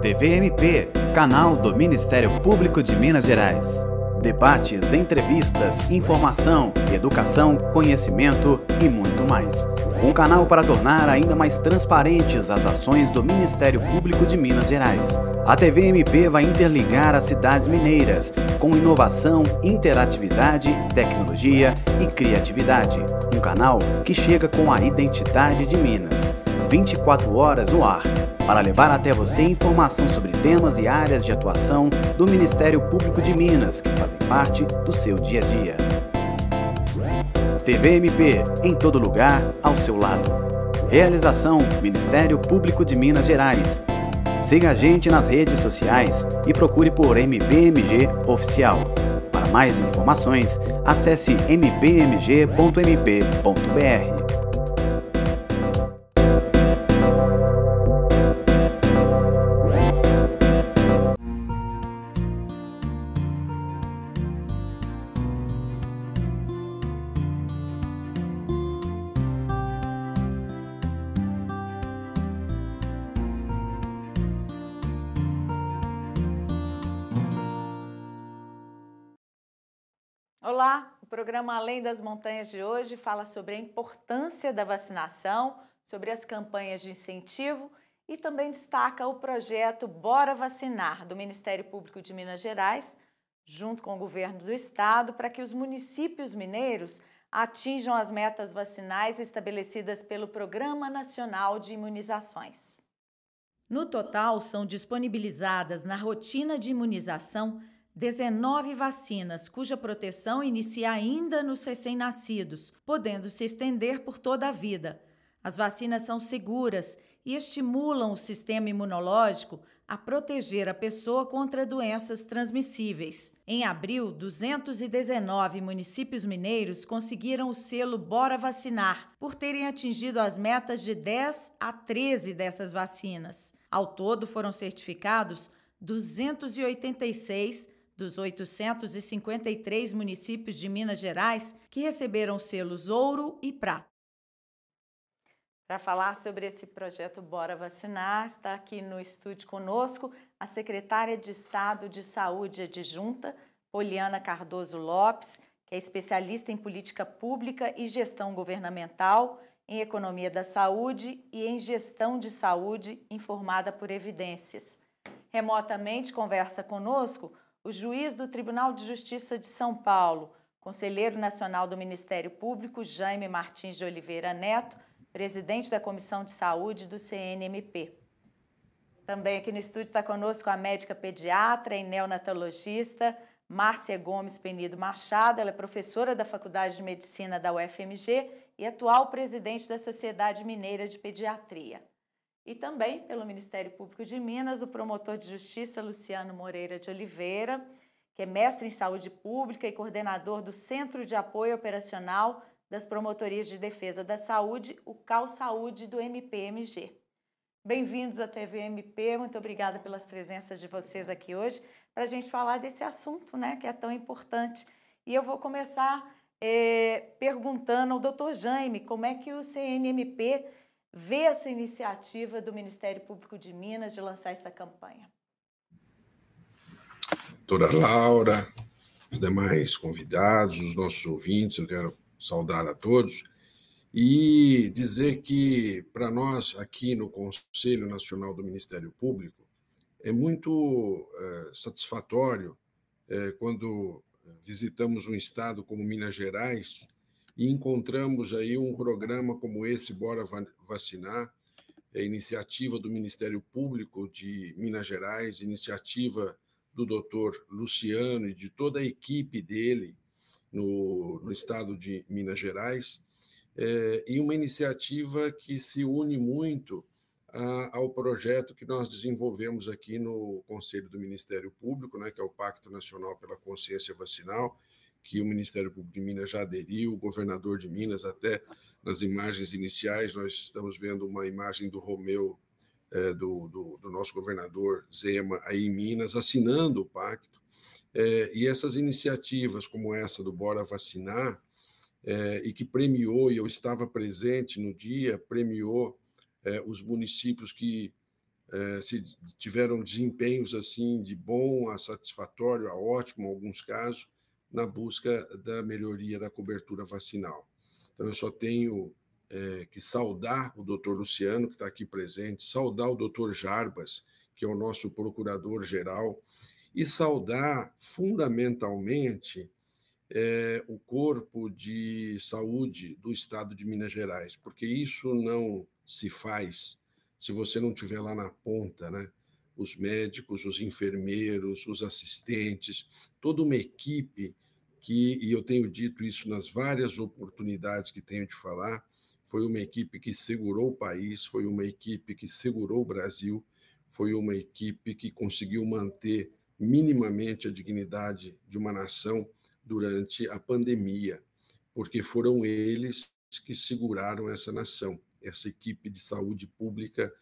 TVMP, canal do Ministério Público de Minas Gerais. Debates, entrevistas, informação, educação, conhecimento e muito mais. Um canal para tornar ainda mais transparentes as ações do Ministério Público de Minas Gerais. A TVMP vai interligar as cidades mineiras com inovação, interatividade, tecnologia e criatividade. Um canal que chega com a identidade de Minas. 24 horas no ar, para levar até você informação sobre temas e áreas de atuação do Ministério Público de Minas, que fazem parte do seu dia a dia. TVMP, em todo lugar, ao seu lado. Realização Ministério Público de Minas Gerais. Siga a gente nas redes sociais e procure por MPMG Oficial. Para mais informações, acesse mpmg.mp.br. Olá, o programa Além das Montanhas de hoje fala sobre a importância da vacinação, sobre as campanhas de incentivo e também destaca o projeto Bora Vacinar, do Ministério Público de Minas Gerais, junto com o governo do estado, para que os municípios mineiros atinjam as metas vacinais estabelecidas pelo Programa Nacional de Imunizações. No total, são disponibilizadas na rotina de imunização 19 vacinas, cuja proteção inicia ainda nos recém-nascidos, podendo se estender por toda a vida. As vacinas são seguras e estimulam o sistema imunológico a proteger a pessoa contra doenças transmissíveis. Em abril, 219 municípios mineiros conseguiram o selo Bora Vacinar, por terem atingido as metas de 10 a 13 dessas vacinas. Ao todo, foram certificados 286 dos 853 municípios de Minas Gerais que receberam selos ouro e prata. Para falar sobre esse projeto Bora Vacinar, está aqui no estúdio conosco a secretária de Estado de Saúde adjunta, Poliana Cardoso Lopes, que é especialista em política pública e gestão governamental, em economia da saúde e em gestão de saúde informada por evidências. Remotamente conversa conosco o juiz do Tribunal de Justiça de São Paulo, conselheiro nacional do Ministério Público, Jaime Martins de Oliveira Neto, presidente da Comissão de Saúde do CNMP. Também aqui no estúdio está conosco a médica pediatra e neonatologista Márcia Gomes Penido Machado. Ela é professora da Faculdade de Medicina da UFMG e atual presidente da Sociedade Mineira de Pediatria. E também, pelo Ministério Público de Minas, o promotor de justiça Luciano Moreira de Oliveira, que é mestre em saúde pública e coordenador do Centro de Apoio Operacional das Promotorias de Defesa da Saúde, o CAU Saúde do MPMG. Bem-vindos à TVMP, muito obrigada pelas presenças de vocês aqui hoje, para a gente falar desse assunto, né, que é tão importante. E eu vou começar perguntando ao doutor Jaime como é que o CNMP vê essa iniciativa do Ministério Público de Minas de lançar essa campanha. Doutora Laura, os demais convidados, os nossos ouvintes, eu quero saudar a todos e dizer que, para nós, aqui no Conselho Nacional do Ministério Público, é muito satisfatório quando visitamos um estado como Minas Gerais e encontramos aí um programa como esse, Bora Vacinar, iniciativa do Ministério Público de Minas Gerais, iniciativa do doutor Luciano e de toda a equipe dele no estado de Minas Gerais, e uma iniciativa que se une muito ao projeto que nós desenvolvemos aqui no Conselho do Ministério Público, né, que é o Pacto Nacional pela Consciência Vacinal, que o Ministério Público de Minas já aderiu, o governador de Minas, até nas imagens iniciais, nós estamos vendo uma imagem do Romeu, do nosso governador Zema, aí em Minas, assinando o pacto. E essas iniciativas, como essa do Bora Vacinar, e que premiou, e eu estava presente no dia, premiou os municípios que se tiveram desempenhos assim de bom a satisfatório, a ótimo, em alguns casos, na busca da melhoria da cobertura vacinal. Então, eu só tenho que saudar o doutor Luciano, que está aqui presente, saudar o doutor Jarbas, que é o nosso procurador-geral, e saudar, fundamentalmente, o corpo de saúde do Estado de Minas Gerais, porque isso não se faz se você não estiver lá na ponta, né? Os médicos, os enfermeiros, os assistentes, toda uma equipe e eu tenho dito isso nas várias oportunidades que tenho de falar, foi uma equipe que segurou o país, foi uma equipe que segurou o Brasil, foi uma equipe que conseguiu manter minimamente a dignidade de uma nação durante a pandemia, porque foram eles que seguraram essa nação, essa equipe de saúde pública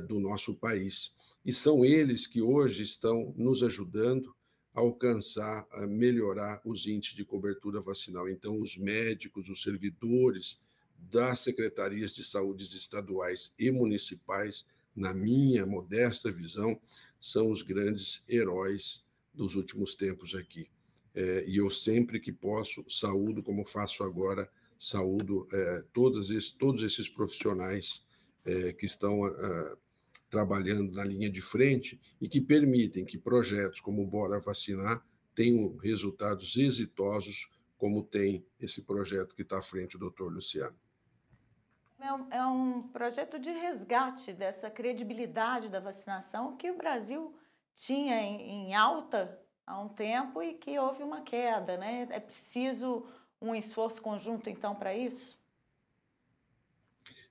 do nosso país. E são eles que hoje estão nos ajudando a alcançar, a melhorar os índices de cobertura vacinal. Então, os médicos, os servidores das secretarias de saúde estaduais e municipais, na minha modesta visão, são os grandes heróis dos últimos tempos aqui. E eu sempre que posso saúdo, como faço agora, saúdo todos esses profissionais que estão trabalhando na linha de frente e que permitem que projetos como o Bora Vacinar tenham resultados exitosos, como tem esse projeto que está à frente do Dr. Luciano. É um projeto de resgate dessa credibilidade da vacinação que o Brasil tinha em alta há um tempo e que houve uma queda, né? É preciso um esforço conjunto, então, para isso?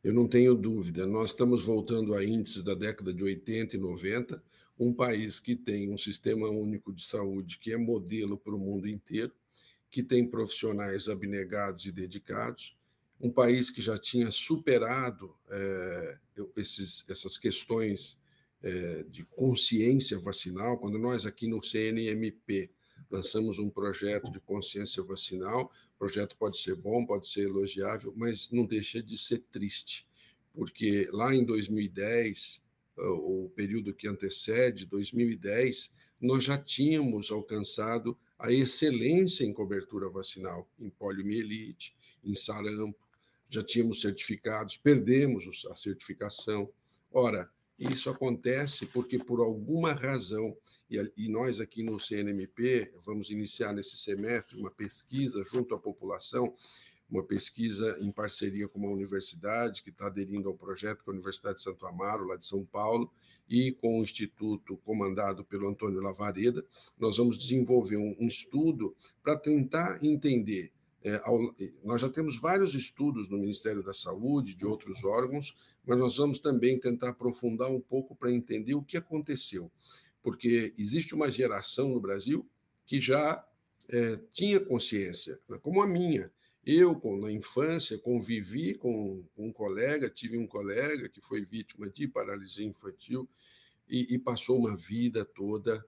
Eu não tenho dúvida. Nós estamos voltando a índices da década de 80 e 90, um país que tem um sistema único de saúde que é modelo para o mundo inteiro, que tem profissionais abnegados e dedicados, um país que já tinha superado essas questões de consciência vacinal. Quando nós aqui no CNMP lançamos um projeto de consciência vacinal, o projeto pode ser bom, pode ser elogiável, mas não deixa de ser triste, porque lá em 2010, o período que antecede 2010, nós já tínhamos alcançado a excelência em cobertura vacinal, em poliomielite, em sarampo, já tínhamos certificados, perdemos a certificação. Ora, isso acontece porque, por alguma razão, e nós aqui no CNMP vamos iniciar nesse semestre uma pesquisa junto à população, uma pesquisa em parceria com uma universidade que está aderindo ao projeto, que é a Universidade de Santo Amaro, lá de São Paulo, e com o Instituto comandado pelo Antônio Lavareda. Nós vamos desenvolver um estudo para tentar entender. Nós já temos vários estudos no Ministério da Saúde, de outros órgãos, mas nós vamos também tentar aprofundar um pouco para entender o que aconteceu, porque existe uma geração no Brasil que já tinha consciência, como a minha. Eu, na infância, convivi com um colega, tive um colega que foi vítima de paralisia infantil e passou uma vida toda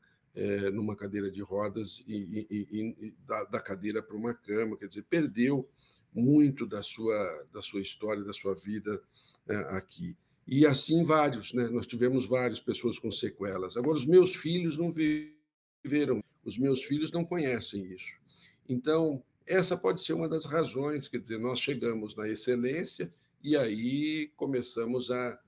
numa cadeira de rodas e da cadeira para uma cama, quer dizer, perdeu muito da sua história, da sua vida aqui. E assim vários, né? Nós tivemos várias pessoas com sequelas. Agora, os meus filhos não viveram, os meus filhos não conhecem isso. Então, essa pode ser uma das razões, quer dizer, nós chegamos na excelência e aí começamos a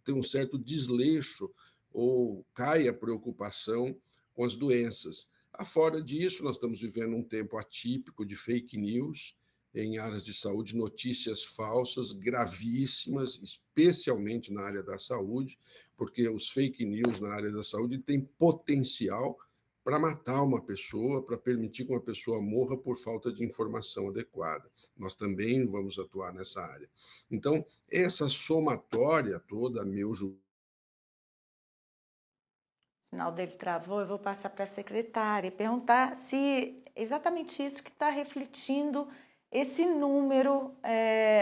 ter um certo desleixo ou cai a preocupação com as doenças. Fora disso, nós estamos vivendo um tempo atípico de fake news em áreas de saúde, notícias falsas, gravíssimas, especialmente na área da saúde, porque os fake news na área da saúde têm potencial para matar uma pessoa, para permitir que uma pessoa morra por falta de informação adequada. Nós também vamos atuar nessa área. Então, essa somatória toda, meu julgamento. O sinal dele travou, eu vou passar para a secretária e perguntar se exatamente isso que está refletindo esse número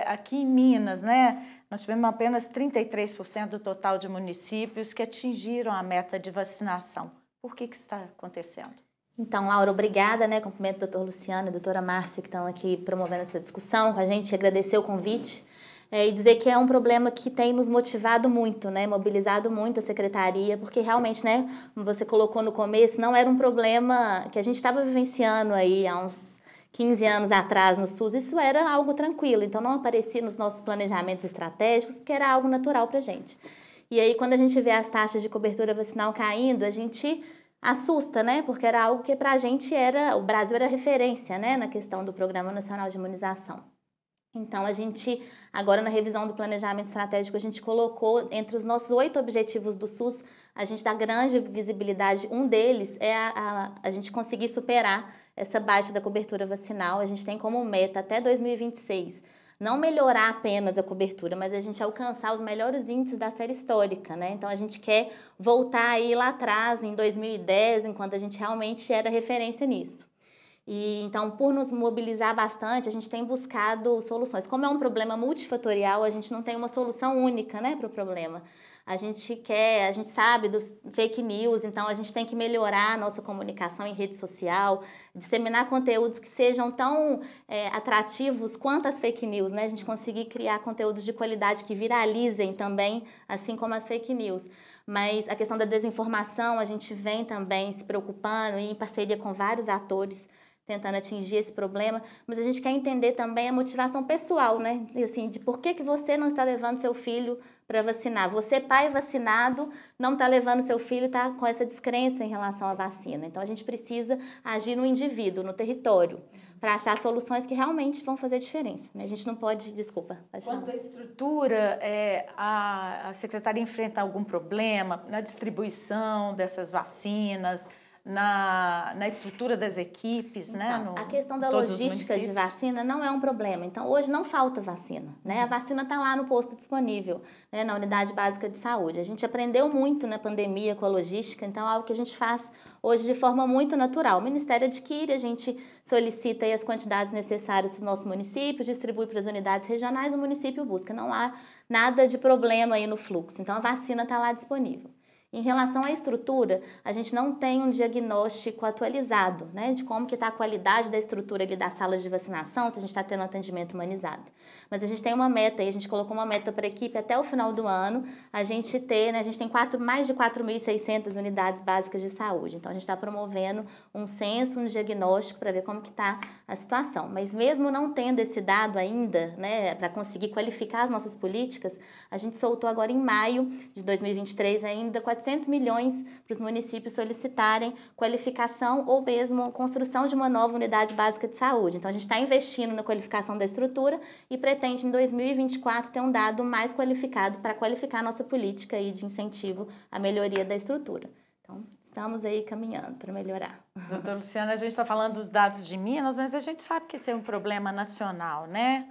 aqui em Minas, né? Nós tivemos apenas 33% do total de municípios que atingiram a meta de vacinação. Por que isso está acontecendo? Então, Laura, obrigada, né? Cumprimento o doutor Luciano e a doutora Márcia que estão aqui promovendo essa discussão com a gente, agradecer o convite. e dizer que é um problema que tem nos motivado muito, né, mobilizado muito a secretaria, porque realmente, né, como você colocou no começo, não era um problema que a gente estava vivenciando aí há uns 15 anos atrás no SUS, isso era algo tranquilo, então não aparecia nos nossos planejamentos estratégicos, porque era algo natural para a gente. E aí, quando a gente vê as taxas de cobertura vacinal caindo, a gente assusta, né? Porque era algo que para a gente o Brasil era referência, né? Na questão do Programa Nacional de Imunização. Então, a gente, agora na revisão do planejamento estratégico, a gente colocou entre os nossos 8 objetivos do SUS, a gente dá grande visibilidade. Um deles é a gente conseguir superar essa baixa da cobertura vacinal. A gente tem como meta até 2026 não melhorar apenas a cobertura, mas a gente alcançar os melhores índices da série histórica, né? Então, a gente quer voltar aí lá atrás, em 2010, enquanto a gente realmente era referência nisso. E, então, por nos mobilizar bastante, a gente tem buscado soluções. Como é um problema multifatorial, a gente não tem uma solução única, né, para o problema. A gente sabe dos fake news, então a gente tem que melhorar a nossa comunicação em rede social, disseminar conteúdos que sejam tão atrativos quanto as fake news, né? A gente conseguir criar conteúdos de qualidade que viralizem também, assim como as fake news. Mas a questão da desinformação, a gente vem também se preocupando e em parceria com vários atores, tentando atingir esse problema, mas a gente quer entender também a motivação pessoal, né? Assim, de por que você não está levando seu filho para vacinar. Você, pai vacinado, não está levando seu filho, está com essa descrença em relação à vacina. Então, a gente precisa agir no indivíduo, no território, para achar soluções que realmente vão fazer diferença. A gente não pode... Desculpa. Quanto à estrutura, a Secretaria enfrenta algum problema na distribuição dessas vacinas, na estrutura das equipes, então, né? A questão da logística de vacina não é um problema. Então, hoje não falta vacina, né? A vacina está lá no posto disponível, né? Na unidade básica de saúde. A gente aprendeu muito na pandemia com a logística, então é algo que a gente faz hoje de forma muito natural. O Ministério adquire, a gente solicita aí as quantidades necessárias para os nossos municípios, distribui para as unidades regionais, o município busca. Não há nada de problema aí no fluxo. Então, a vacina está lá disponível. Em relação à estrutura, a gente não tem um diagnóstico atualizado, né, de como que está a qualidade da estrutura ali das salas de vacinação, se a gente está tendo atendimento humanizado. Mas a gente tem uma meta, e a gente colocou uma meta para a equipe até o final do ano, a gente tem mais de 4.600 unidades básicas de saúde. Então, a gente está promovendo um censo, um diagnóstico para ver como que está a situação. Mas mesmo não tendo esse dado ainda, né, para conseguir qualificar as nossas políticas, a gente soltou agora em maio de 2023 ainda 400 milhões para os municípios solicitarem qualificação ou mesmo construção de uma nova unidade básica de saúde. Então, a gente está investindo na qualificação da estrutura e pretende, em 2024, ter um dado mais qualificado para qualificar a nossa política aí de incentivo à melhoria da estrutura. Então, estamos aí caminhando para melhorar. Doutora Luciana, a gente está falando dos dados de Minas, mas a gente sabe que esse é um problema nacional, né?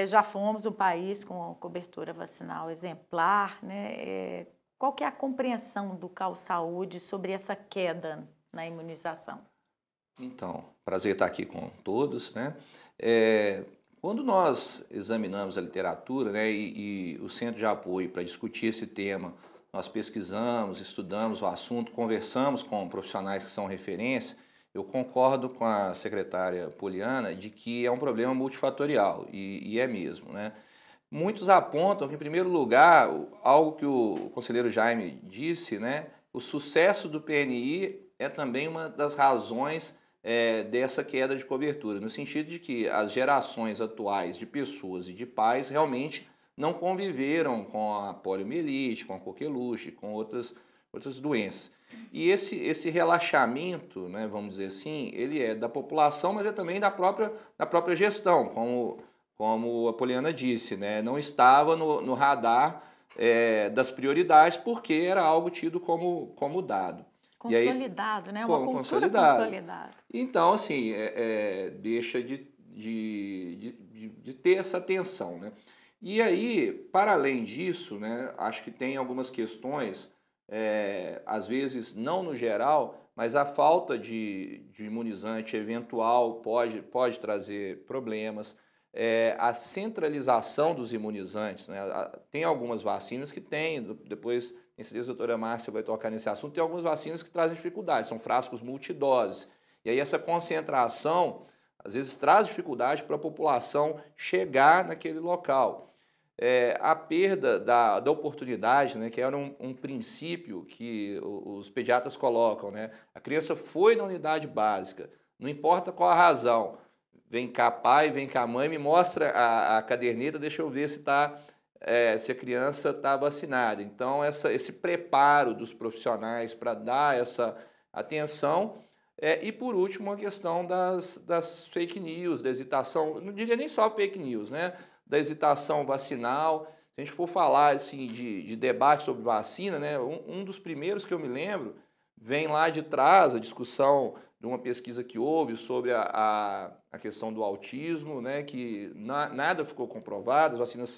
Já fomos um país com cobertura vacinal exemplar, né? Qual que é a compreensão do CAU Saúde sobre essa queda na imunização? Então, prazer estar aqui com todos, né? Quando nós examinamos a literatura, né, e o Centro de Apoio para discutir esse tema, nós pesquisamos, estudamos o assunto, conversamos com profissionais que são referência, eu concordo com a secretária Poliana de que é um problema multifatorial, e é mesmo, né? Muitos apontam que, em primeiro lugar, algo que o conselheiro Jaime disse, né, o sucesso do PNI é também uma das razões dessa queda de cobertura, no sentido de que as gerações atuais de pessoas e de pais realmente não conviveram com a poliomielite, com a coqueluche, com outras doenças. E esse relaxamento, né, vamos dizer assim, ele é da população, mas é também da própria gestão, como a Poliana disse, né, não estava no radar das prioridades porque era algo tido como dado. Consolidado, né? Uma cultura consolidada. Então, assim, deixa de ter essa tensão, né? E aí, para além disso, né, acho que tem algumas questões, às vezes não no geral, mas a falta de imunizante eventual pode trazer problemas. A centralização dos imunizantes, né? Tem algumas vacinas que tem, depois, tem certeza, a doutora Márcia vai tocar nesse assunto, tem algumas vacinas que trazem dificuldades, são frascos multidoses. E aí essa concentração, às vezes, traz dificuldade para a população chegar naquele local. a perda da oportunidade, né, que era um princípio que os pediatras colocam, né? A criança foi na unidade básica, não importa qual a razão, vem cá pai, vem cá mãe, me mostra a caderneta, deixa eu ver se a criança está vacinada. Então, esse preparo dos profissionais para dar essa atenção. E, por último, a questão das fake news, da hesitação, não diria nem só fake news, né? Da hesitação vacinal. Se a gente for falar assim, de debate sobre vacina, né? Um dos primeiros que eu me lembro vem lá de trás, a discussão de uma pesquisa que houve sobre a questão do autismo, né? Que nada ficou comprovado, as vacinas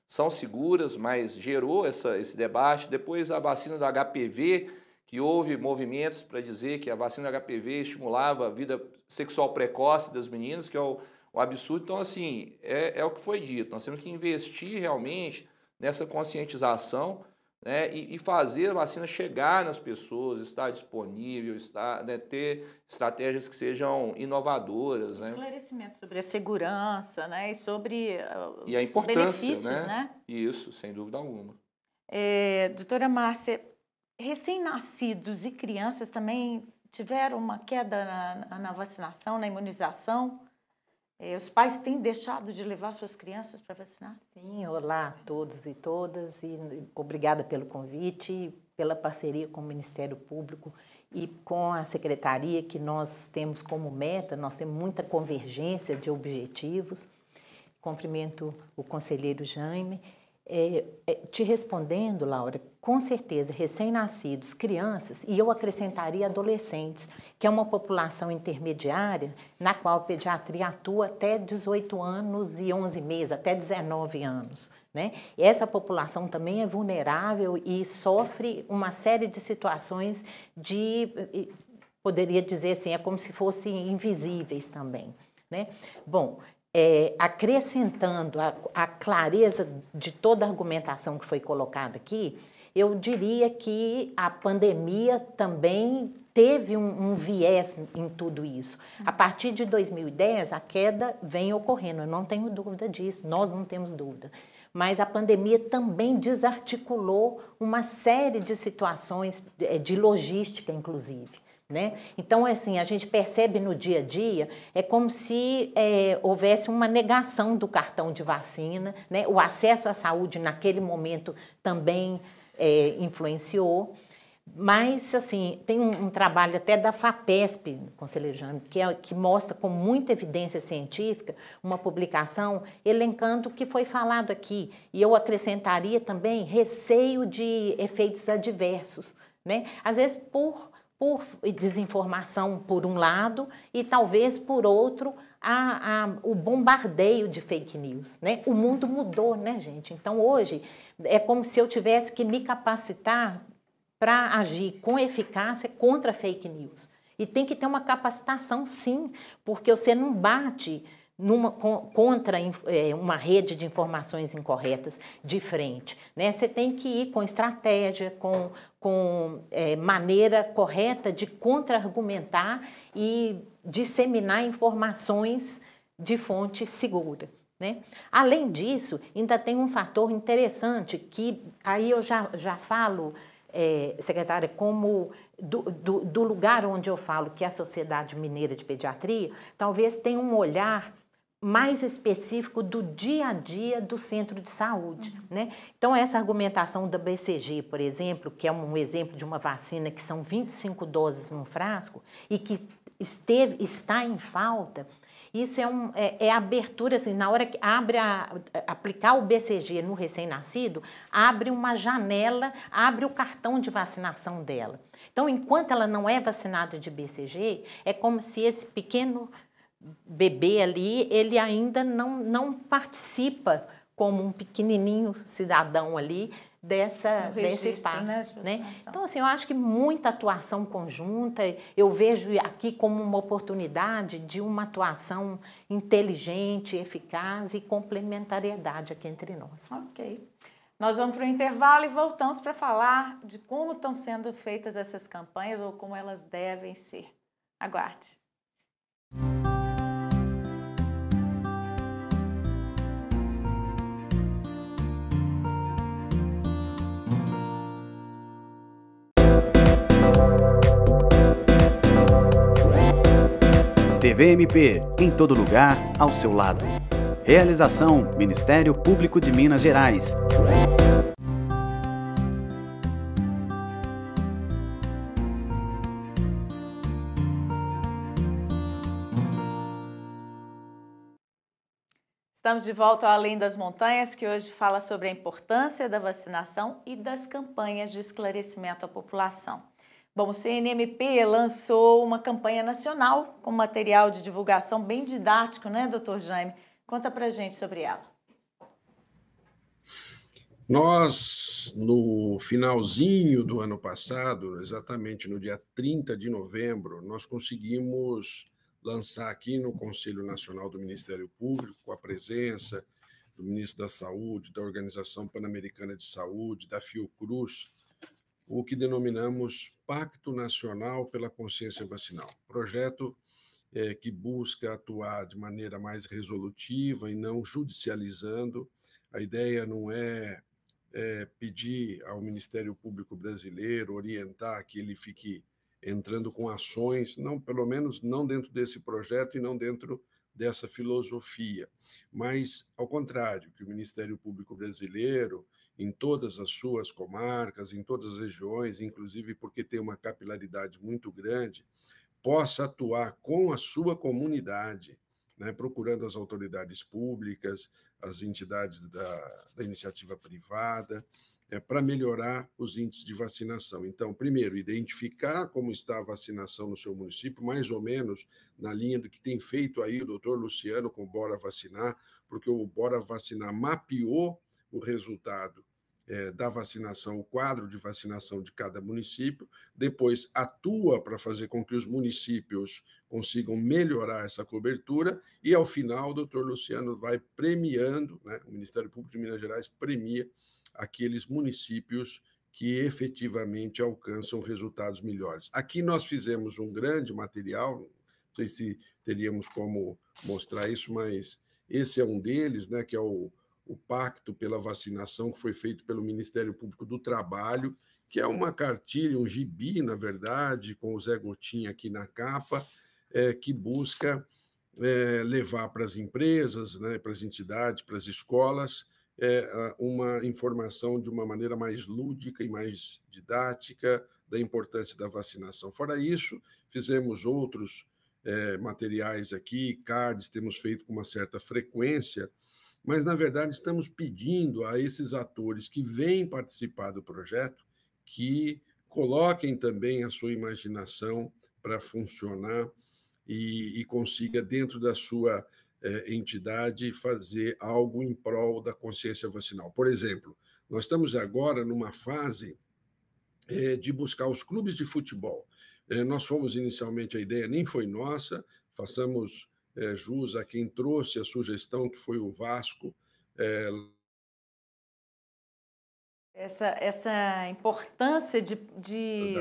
são seguras, mas gerou esse debate. Depois a vacina do HPV, que houve movimentos para dizer que a vacina do HPV estimulava a vida sexual precoce das meninas, que é o absurdo. Então, assim, é o que foi dito. Nós temos que investir realmente nessa conscientização, né, e fazer a vacina chegar nas pessoas, estar disponível, né, ter estratégias que sejam inovadoras. Né? Esclarecimento sobre a segurança, né, e sobre e a importância, benefícios, né? Isso, sem dúvida alguma. Doutora Márcia, recém-nascidos e crianças também tiveram uma queda na vacinação, na imunização? Os pais têm deixado de levar suas crianças para vacinar? Sim, olá a todos e todas, e obrigada pelo convite, pela parceria com o Ministério Público e com a Secretaria, que nós temos como meta, nós temos muita convergência de objetivos. Cumprimento o conselheiro Jaime. Te respondendo, Laura, com certeza, recém-nascidos, crianças, e eu acrescentaria adolescentes, que é uma população intermediária na qual a pediatria atua até 18 anos e 11 meses, até 19 anos. Né? E essa população também é vulnerável e sofre uma série de situações poderia dizer assim, é como se fossem invisíveis também. Né? Bom, acrescentando a clareza de toda a argumentação que foi colocada aqui, eu diria que a pandemia também teve um viés em tudo isso. A partir de 2010, a queda vem ocorrendo, eu não tenho dúvida disso, nós não temos dúvida. Mas a pandemia também desarticulou uma série de situações de logística, inclusive. Né? Então, assim, a gente percebe no dia a dia, é como se houvesse uma negação do cartão de vacina, né? O acesso à saúde naquele momento também influenciou, mas, assim, tem um trabalho até da FAPESP, conselheiro Jaime, que mostra com muita evidência científica uma publicação elencando o que foi falado aqui, e eu acrescentaria também receio de efeitos adversos, né? Às vezes por desinformação por um lado e talvez por outro o bombardeio de fake news, né? O mundo mudou, né, gente? Então hoje é como se eu tivesse que me capacitar para agir com eficácia contra fake news. E tem que ter uma capacitação, sim, porque você não bate contra uma rede de informações incorretas de frente, né? Você tem que ir com estratégia, com maneira correta de contra-argumentar e disseminar informações de fonte segura, né? Além disso, ainda tem um fator interessante que aí eu já falo, secretária, como do lugar onde eu falo que é a Sociedade Mineira de Pediatria, talvez tenha um olhar mais específico do dia a dia do centro de saúde, né? Então, essa argumentação da BCG, por exemplo, que é um exemplo de uma vacina que são 25 doses no frasco e que está em falta, isso é abertura, assim, na hora que aplicar o BCG no recém-nascido, abre uma janela, abre o cartão de vacinação dela. Então, enquanto ela não é vacinada de BCG, é como se esse pequeno bebê ali, ele ainda não participa como um pequenininho cidadão ali desse espaço, né? Então, assim, eu acho que muita atuação conjunta, eu vejo aqui como uma oportunidade de uma atuação inteligente, eficaz e complementariedade aqui entre nós. Ok. Nós vamos para o intervalo e voltamos para falar de como estão sendo feitas essas campanhas ou como elas devem ser. Aguarde. TVMP, em todo lugar, ao seu lado. Realização: Ministério Público de Minas Gerais. Estamos de volta ao Além das Montanhas, que hoje fala sobre a importância da vacinação e das campanhas de esclarecimento à população. Bom, o CNMP lançou uma campanha nacional com material de divulgação bem didático, né, doutor Jaime? Conta pra gente sobre ela. Nós, no finalzinho do ano passado, exatamente no dia 30 de novembro, nós conseguimos lançar aqui no Conselho Nacional do Ministério Público, com a presença do ministro da Saúde, da Organização Pan-Americana de Saúde, da Fiocruz, o que denominamos Pacto Nacional pela Consciência Vacinal. Projeto que busca atuar de maneira mais resolutiva e não judicializando. A ideia não é pedir ao Ministério Público brasileiro, orientar que ele fique entrando com ações, não, pelo menos não dentro desse projeto e não dentro dessa filosofia, mas, ao contrário, que o Ministério Público brasileiro, em todas as suas comarcas, em todas as regiões, inclusive porque tem uma capilaridade muito grande, possa atuar com a sua comunidade, né, procurando as autoridades públicas, as entidades da iniciativa privada, para melhorar os índices de vacinação. Então, primeiro, identificar como está a vacinação no seu município, mais ou menos na linha do que tem feito aí o doutor Luciano com o Bora Vacinar, porque o Bora Vacinar mapeou o resultado da vacinação, o quadro de vacinação de cada município, depois atua para fazer com que os municípios consigam melhorar essa cobertura e, ao final, o doutor Luciano vai premiando, né, o Ministério Público de Minas Gerais premia aqueles municípios que efetivamente alcançam resultados melhores. Aqui nós fizemos um grande material, não sei se teríamos como mostrar isso, mas esse é um deles, né, que é o Pacto pela Vacinação, que foi feito pelo Ministério Público do Trabalho, que é uma cartilha, um gibi, na verdade, com o Zé Gotinha aqui na capa, que busca levar para as empresas, né, para as entidades, para as escolas, uma informação de uma maneira mais lúdica e mais didática da importância da vacinação. Fora isso, fizemos outros materiais aqui, cards, temos feito com uma certa frequência, mas, na verdade, estamos pedindo a esses atores que vêm participar do projeto que coloquem também a sua imaginação para funcionar e consiga, dentro da sua entidade, fazer algo em prol da consciência vacinal. Por exemplo, nós estamos agora numa fase de buscar os clubes de futebol. Nós fomos inicialmente, a ideia nem foi nossa, façamos jus a quem trouxe a sugestão, que foi o Vasco. Essa importância de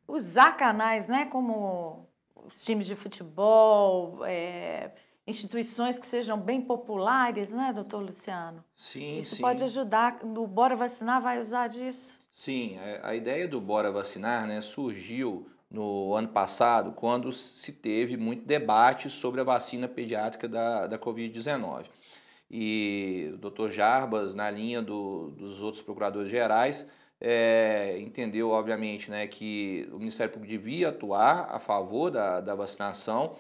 usar canais, né, como os times de futebol, instituições que sejam bem populares, né, doutor Luciano? Sim, Isso sim. pode ajudar, no Bora Vacinar vai usar disso? Sim, a ideia do Bora Vacinar, né, surgiu no ano passado, quando se teve muito debate sobre a vacina pediátrica da Covid-19. E o doutor Jarbas, na linha dos outros procuradores gerais, entendeu, obviamente, né, que o Ministério Público devia atuar a favor da vacinação,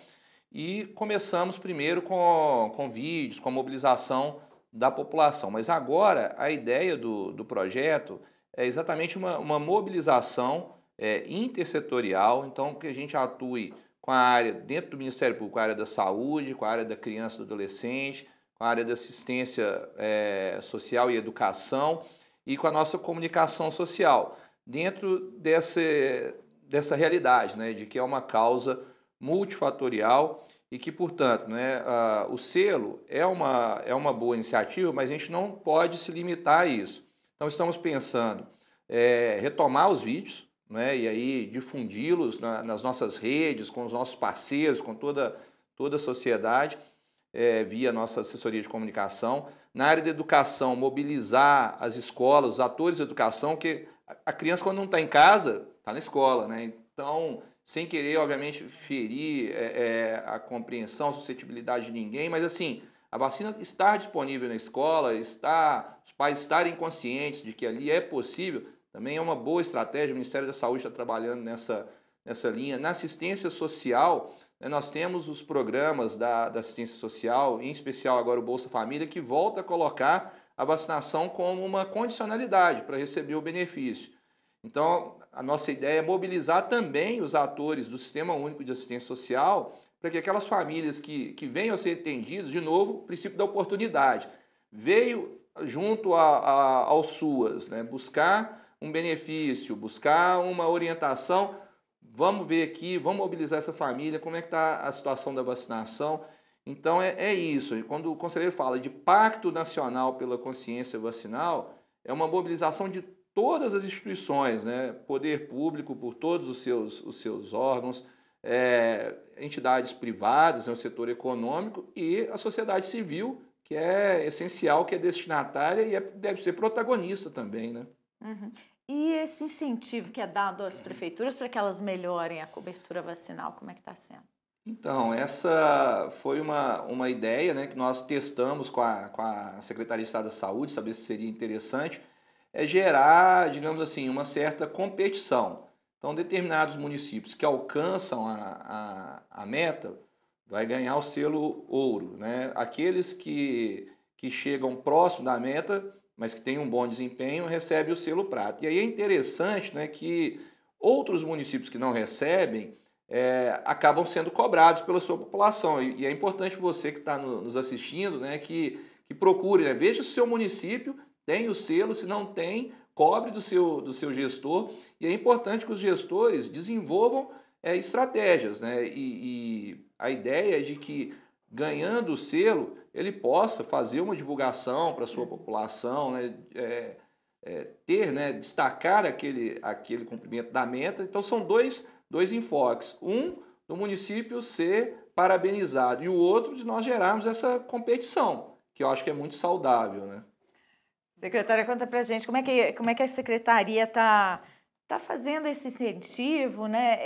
e começamos primeiro com vídeos, com a mobilização da população. Mas agora a ideia do projeto é exatamente uma mobilização intersetorial, então que a gente atue com a área, dentro do Ministério Público, com a área da saúde, com a área da criança e do adolescente, com a área da assistência social e educação e com a nossa comunicação social, dentro dessa realidade, né, de que é uma causa multifatorial e que, portanto, né, o selo é uma boa iniciativa, mas a gente não pode se limitar a isso. Então, estamos pensando retomar os vídeos, né, e aí difundi-los nas nossas redes, com os nossos parceiros, com toda a sociedade, via nossa assessoria de comunicação. Na área da educação, mobilizar as escolas, os atores de educação, que a criança, quando não está em casa, está na escola, né? Então, sem querer, obviamente, ferir a compreensão, a suscetibilidade de ninguém, mas assim, a vacina está disponível na escola, os pais estarem conscientes de que ali é possível, também é uma boa estratégia. O Ministério da Saúde está trabalhando nessa linha. Na assistência social, né, nós temos os programas da assistência social, em especial agora o Bolsa Família, que volta a colocar a vacinação como uma condicionalidade para receber o benefício. Então, a nossa ideia é mobilizar também os atores do Sistema Único de Assistência Social para que aquelas famílias que venham a ser atendidas, de novo, o princípio da oportunidade, veio junto ao SUAS, né, buscar um benefício, buscar uma orientação, vamos ver aqui, vamos mobilizar essa família, como é que está a situação da vacinação. Então é isso, quando o conselheiro fala de Pacto Nacional pela Consciência Vacinal, é uma mobilização de todas as instituições, né, poder público por todos os seus órgãos, entidades privadas, né, o setor econômico e a sociedade civil, que é essencial, que é destinatária e deve ser protagonista também, né? Uhum. E esse incentivo que é dado às prefeituras para que elas melhorem a cobertura vacinal, como é que está sendo? Então, essa foi uma ideia, né, que nós testamos com a Secretaria de Estado da Saúde, saber se seria interessante, gerar, digamos assim, uma certa competição. Então, determinados municípios que alcançam a meta vai ganhar o selo ouro, né? Aqueles que chegam próximo da meta, mas que têm um bom desempenho, recebem o selo prata. E aí é interessante, né, que outros municípios que não recebem acabam sendo cobrados pela sua população. E é importante você que está nos assistindo, né, que procure, né, veja se o seu município tem o selo, se não tem, cobre do seu gestor. E é importante que os gestores desenvolvam estratégias, né? E a ideia é de que, ganhando o selo, ele possa fazer uma divulgação para a sua população, né? Destacar aquele cumprimento da meta. Então, são dois enfoques. Um, do município ser parabenizado, e o outro, de nós gerarmos essa competição, que eu acho que é muito saudável, né? Secretária, conta pra gente como é que a Secretaria está fazendo esse incentivo, né?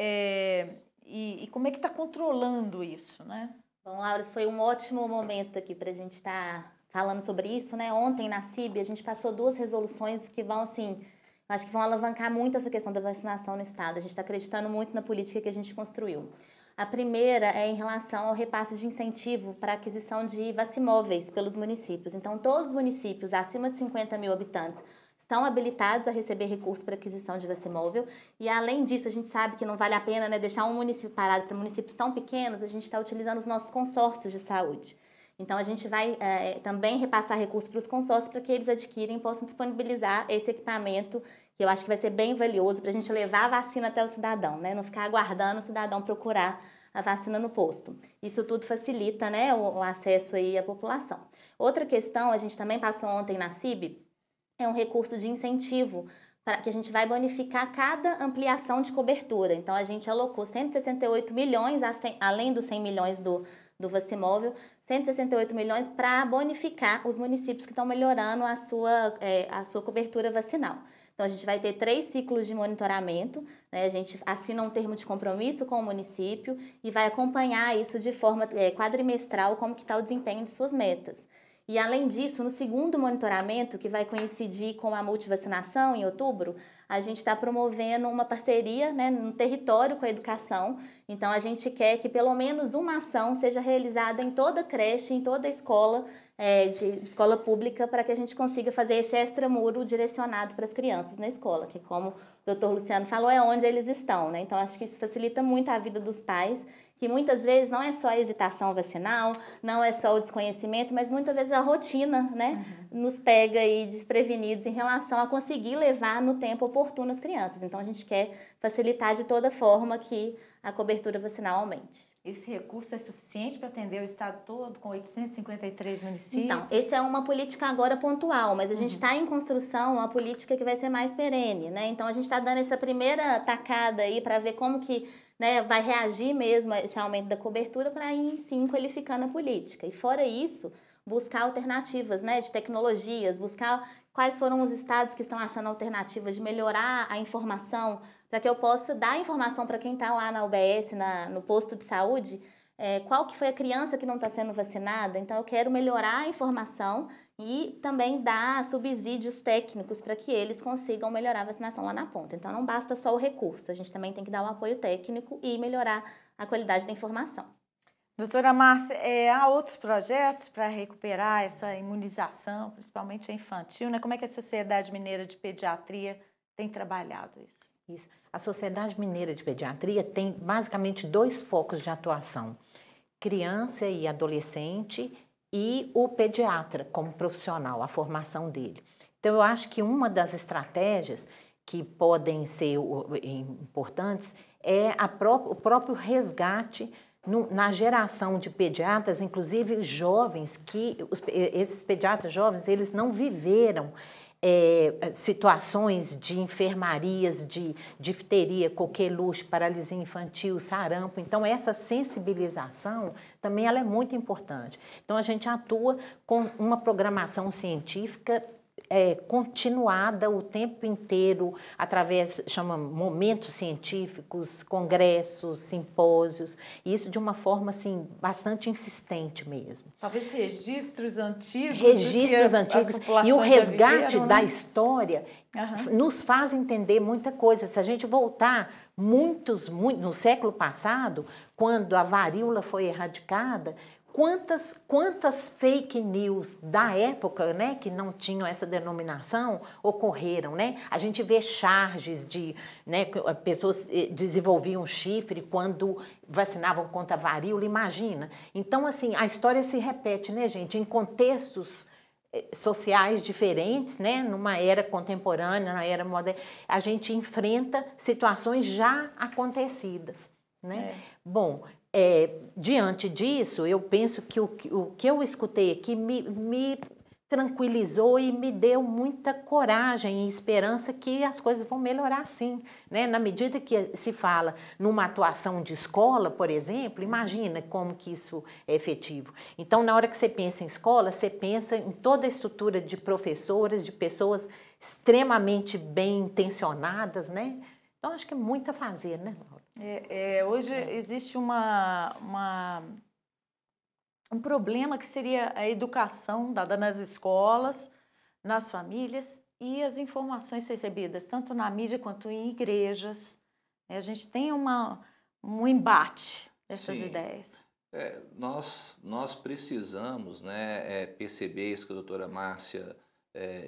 E como é que está controlando isso, né? Bom, Laura, foi um ótimo momento aqui para a gente estar falando sobre isso, né? Ontem na CIB a gente passou 2 resoluções que vão, assim, acho que vão alavancar muito essa questão da vacinação no Estado. A gente está acreditando muito na política que a gente construiu. A primeira é em relação ao repasse de incentivo para a aquisição de vacimóveis pelos municípios. Então, todos os municípios acima de 50 mil habitantes estão habilitados a receber recursos para aquisição de vacimóvel. E, além disso, a gente sabe que não vale a pena, né, deixar um município parado para municípios tão pequenos. A gente está utilizando os nossos consórcios de saúde. Então, a gente vai também repassar recursos para os consórcios para que eles adquirem e possam disponibilizar esse equipamento, que eu acho que vai ser bem valioso para a gente levar a vacina até o cidadão, né? Não ficar aguardando o cidadão procurar a vacina no posto. Isso tudo facilita, né, o acesso aí à população. Outra questão, a gente também passou ontem na CIB, é um recurso de incentivo para que a gente vai bonificar cada ampliação de cobertura. Então, a gente alocou 168 milhões, além dos 100 milhões do Vacimóvel, 168 milhões para bonificar os municípios que estão melhorando a sua cobertura vacinal. Então, a gente vai ter 3 ciclos de monitoramento, né? A gente assina um termo de compromisso com o município e vai acompanhar isso de forma quadrimestral, como que está o desempenho de suas metas. E, além disso, no segundo monitoramento, que vai coincidir com a multivacinação em outubro, a gente está promovendo uma parceria, né, no território com a educação. Então, a gente quer que pelo menos uma ação seja realizada em toda creche, em toda escola, de escola pública, para que a gente consiga fazer esse extramuro direcionado para as crianças na escola, que, como o doutor Luciano falou, é onde eles estão, né? Então, acho que isso facilita muito a vida dos pais, que muitas vezes não é só a hesitação vacinal, não é só o desconhecimento, mas muitas vezes a rotina, né, nos pega aí desprevenidos em relação a conseguir levar no tempo oportuno as crianças. Então, a gente quer facilitar de toda forma que a cobertura vacinal aumente. Esse recurso é suficiente para atender o estado todo, com 853 municípios? Então, essa é uma política agora pontual, mas a gente está em construção uma política que vai ser mais perene, né? Então, a gente está dando essa primeira tacada aí para ver como que, né, vai reagir mesmo a esse aumento da cobertura, para aí sim qualificando a política. E fora isso, buscar alternativas, né, de tecnologias, buscar quais foram os estados que estão achando alternativas de melhorar a informação, para que eu possa dar informação para quem está lá na UBS, no posto de saúde, qual que foi a criança que não está sendo vacinada. Então, eu quero melhorar a informação e também dar subsídios técnicos para que eles consigam melhorar a vacinação lá na ponta. Então, não basta só o recurso, a gente também tem que dar um apoio técnico e melhorar a qualidade da informação. Doutora Márcia, há outros projetos para recuperar essa imunização, principalmente a infantil, né? Como é que a Sociedade Mineira de Pediatria tem trabalhado isso? Isso. A Sociedade Mineira de Pediatria tem basicamente 2 focos de atuação: criança e adolescente e o pediatra como profissional, a formação dele. Então, eu acho que uma das estratégias que podem ser importantes é o próprio resgate na geração de pediatras, inclusive jovens, esses pediatras jovens, eles não viveram situações de enfermarias, de difteria, coqueluche, paralisia infantil, sarampo. Então, essa sensibilização também ela é muito importante. Então, a gente atua com uma programação científica continuada o tempo inteiro, através, momentos científicos, congressos, simpósios, e isso de uma forma, assim, bastante insistente mesmo. Talvez registros antigos. Registros antigos e o resgate da história nos faz entender muita coisa. Se a gente voltar muito no século passado, quando a varíola foi erradicada, quantas fake news da época, né, que não tinham essa denominação, ocorreram, né? A gente vê charges de, né, pessoas desenvolviam chifre quando vacinavam contra a varíola, imagina. Então, assim, a história se repete, né, gente, em contextos sociais diferentes, né, numa era contemporânea, na era moderna, a gente enfrenta situações já acontecidas, né? Bom, diante disso, eu penso que o que eu escutei aqui me tranquilizou e me deu muita coragem e esperança que as coisas vão melhorar sim, né? Na medida que se fala numa atuação de escola, por exemplo, imagina como que isso é efetivo. Então, na hora que você pensa em escola, você pensa em toda a estrutura de professoras, de pessoas extremamente bem intencionadas, né? Então, acho que é muito a fazer, né, Laura? Hoje existe um problema que seria a educação dada nas escolas, nas famílias e as informações recebidas, tanto na mídia quanto em igrejas. A gente tem um embate dessas ideias. Nós precisamos, né, perceber isso que a doutora Márcia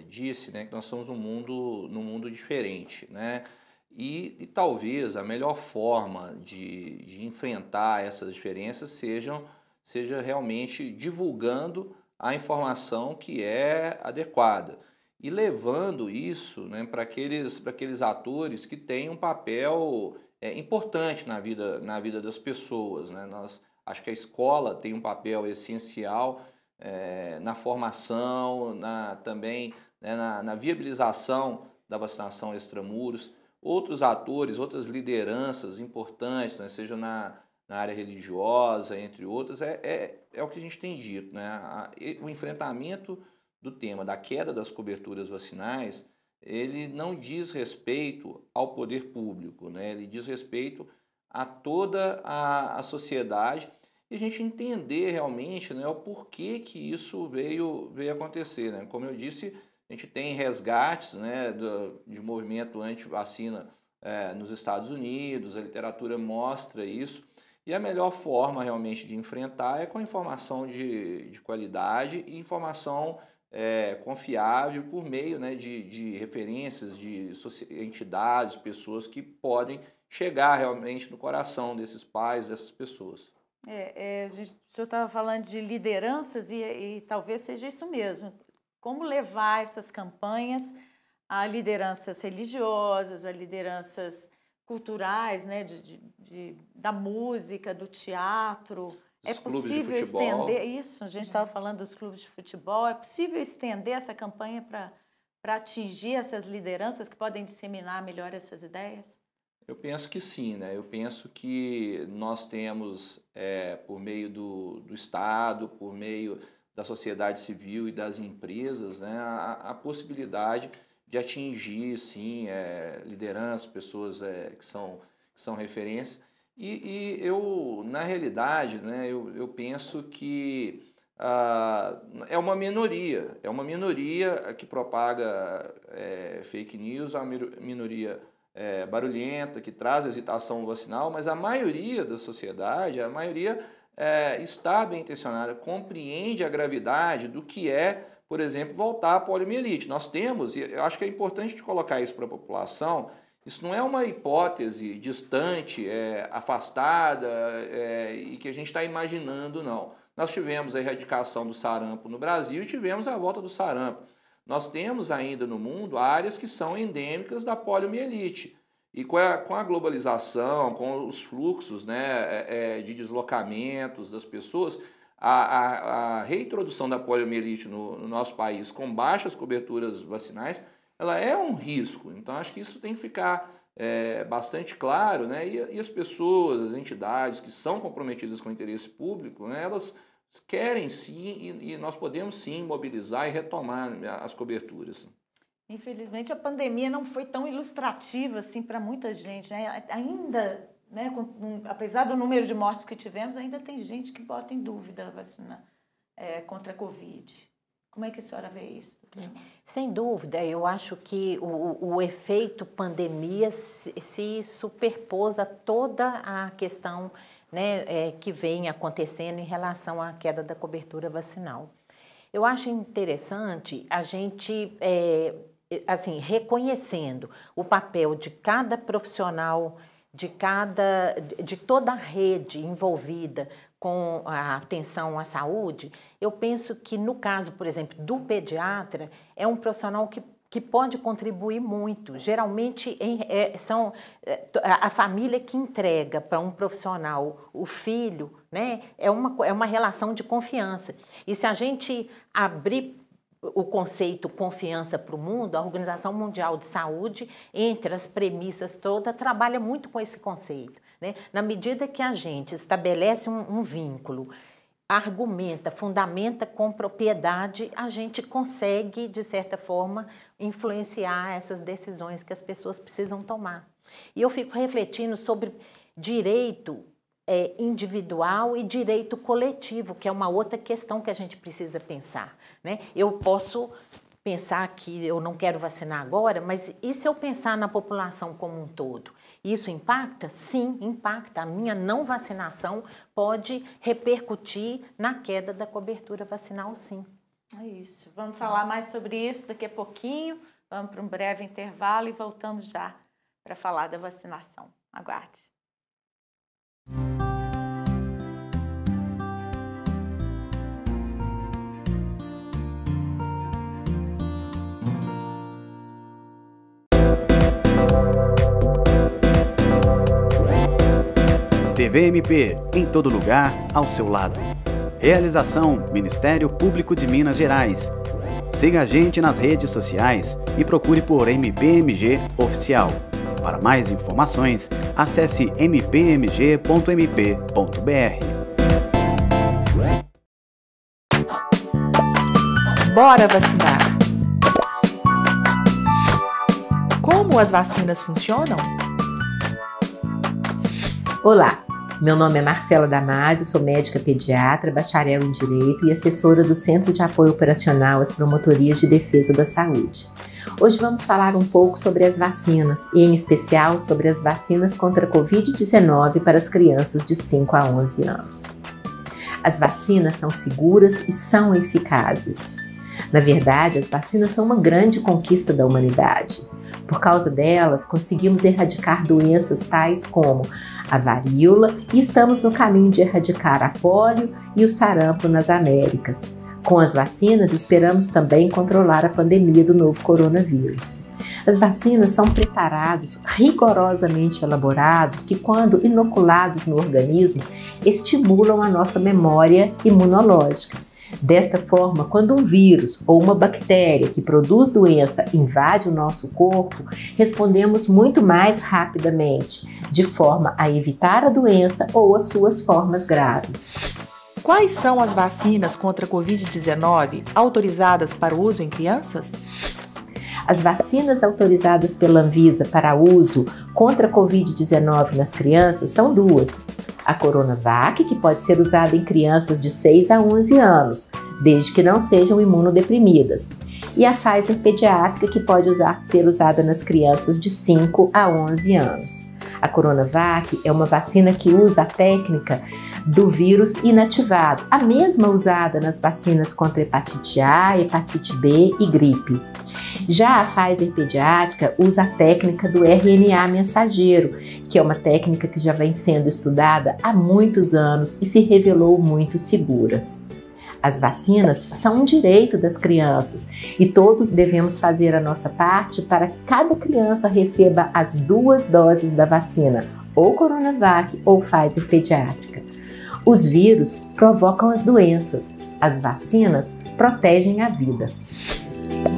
disse, né, que nós estamos num mundo diferente, né? E talvez a melhor forma de enfrentar essas diferenças seja realmente divulgando a informação que é adequada e levando isso, né, para aqueles atores que têm um papel importante na vida das pessoas, né? Acho que a escola tem um papel essencial na formação, também, né, na viabilização da vacinação extramuros. Outros atores, outras lideranças importantes, né, seja na área religiosa, entre outras, é o que a gente tem dito, né? O enfrentamento do tema da queda das coberturas vacinais, ele não diz respeito ao poder público, né? Ele diz respeito a toda a sociedade e a gente entender realmente, né, o porquê que isso veio acontecer, né? Como eu disse, a gente tem resgates, né, de movimento anti-vacina nos Estados Unidos, a literatura mostra isso, e a melhor forma realmente de enfrentar é com informação de qualidade e informação confiável por meio, né, de referências, de entidades, pessoas que podem chegar realmente no coração desses pais, dessas pessoas. O senhor estava falando de lideranças e talvez seja isso mesmo. Como levar essas campanhas a lideranças religiosas, a lideranças culturais, né, da música, do teatro. É possível estender isso? A gente estava falando dos clubes de futebol. É possível estender essa campanha para atingir essas lideranças que podem disseminar melhor essas ideias? Eu penso que sim, né? Eu penso que nós temos, por meio do Estado, por meio da sociedade civil e das empresas, né, a possibilidade de atingir, sim, lideranças, pessoas que são referências. E eu, na realidade, né, eu penso que é uma minoria que propaga fake news, a minoria barulhenta, que traz hesitação vacinal, mas a maioria da sociedade, a maioria está bem intencionada, compreende a gravidade do que por exemplo, voltar à poliomielite. Nós temos, e eu acho que é importante colocar isso para a população, isso não é uma hipótese distante, afastada, e que a gente está imaginando, não. Nós tivemos a erradicação do sarampo no Brasil e tivemos a volta do sarampo. Nós temos ainda no mundo áreas que são endêmicas da poliomielite. E com a globalização, com os fluxos, né, de deslocamentos das pessoas, a reintrodução da poliomielite no nosso país com baixas coberturas vacinais, ela é um risco. Então, acho que isso tem que ficar bastante claro, né? E as pessoas, as entidades que são comprometidas com o interesse público, né, elas querem sim, e nós podemos sim mobilizar e retomar as coberturas. Infelizmente, a pandemia não foi tão ilustrativa assim para muita gente, né? Ainda, né, apesar do número de mortes que tivemos, ainda tem gente que bota em dúvida a vacina contra a Covid. Como é que a senhora vê isso? Sem dúvida, eu acho que o efeito pandemia se superpôs a toda a questão, né, que vem acontecendo em relação à queda da cobertura vacinal. Eu acho interessante a gente, assim, reconhecendo o papel de cada profissional, de toda a rede envolvida com a atenção à saúde. Eu penso que no caso, por exemplo, do pediatra, é um profissional que pode contribuir muito. Geralmente a família que entrega para um profissional o filho, né, é uma relação de confiança. E se a gente abrir o conceito confiança para o mundo, a Organização Mundial de Saúde, entre as premissas todas, trabalha muito com esse conceito, né? Na medida que a gente estabelece um vínculo, argumenta, fundamenta com propriedade, a gente consegue, de certa forma, influenciar essas decisões que as pessoas precisam tomar. E eu fico refletindo sobre direito individual e direito coletivo, que é uma outra questão que a gente precisa pensar, né? Eu posso pensar que eu não quero vacinar agora, mas e se eu pensar na população como um todo? Isso impacta? Sim, impacta. A minha não vacinação pode repercutir na queda da cobertura vacinal, sim. É isso. Vamos falar mais sobre isso daqui a pouquinho. Vamos para um breve intervalo e voltamos já para falar da vacinação. Aguarde. TVMP, em todo lugar, ao seu lado. Realização Ministério Público de Minas Gerais. Siga a gente nas redes sociais e procure por MPMG Oficial. Para mais informações, acesse mpmg.mp.br. Bora vacinar! Como as vacinas funcionam? Olá, meu nome é Marcela Damasio, sou médica pediatra, bacharel em Direito e assessora do Centro de Apoio Operacional às Promotorias de Defesa da Saúde. Hoje vamos falar um pouco sobre as vacinas, e em especial sobre as vacinas contra a Covid-19 para as crianças de 5 a 11 anos. As vacinas são seguras e são eficazes. Na verdade, as vacinas são uma grande conquista da humanidade. Por causa delas, conseguimos erradicar doenças tais como a varíola e estamos no caminho de erradicar a polio e o sarampo nas Américas. Com as vacinas, esperamos também controlar a pandemia do novo coronavírus. As vacinas são preparados rigorosamente elaborados que, quando inoculados no organismo, estimulam a nossa memória imunológica. Desta forma, quando um vírus ou uma bactéria que produz doença invade o nosso corpo, respondemos muito mais rapidamente, de forma a evitar a doença ou as suas formas graves. Quais são as vacinas contra a Covid-19 autorizadas para o uso em crianças? As vacinas autorizadas pela Anvisa para uso contra a Covid-19 nas crianças são duas. A Coronavac, que pode ser usada em crianças de 6 a 11 anos, desde que não sejam imunodeprimidas. E a Pfizer pediátrica, que pode ser usada nas crianças de 5 a 11 anos. A Coronavac é uma vacina que usa a técnica do vírus inativado, a mesma usada nas vacinas contra hepatite A, hepatite B e gripe. Já a Pfizer pediátrica usa a técnica do RNA mensageiro, que é uma técnica que já vem sendo estudada há muitos anos e se revelou muito segura. As vacinas são um direito das crianças e todos devemos fazer a nossa parte para que cada criança receba as 2 doses da vacina, ou Coronavac ou Pfizer pediátrica. Os vírus provocam as doenças, as vacinas protegem a vida.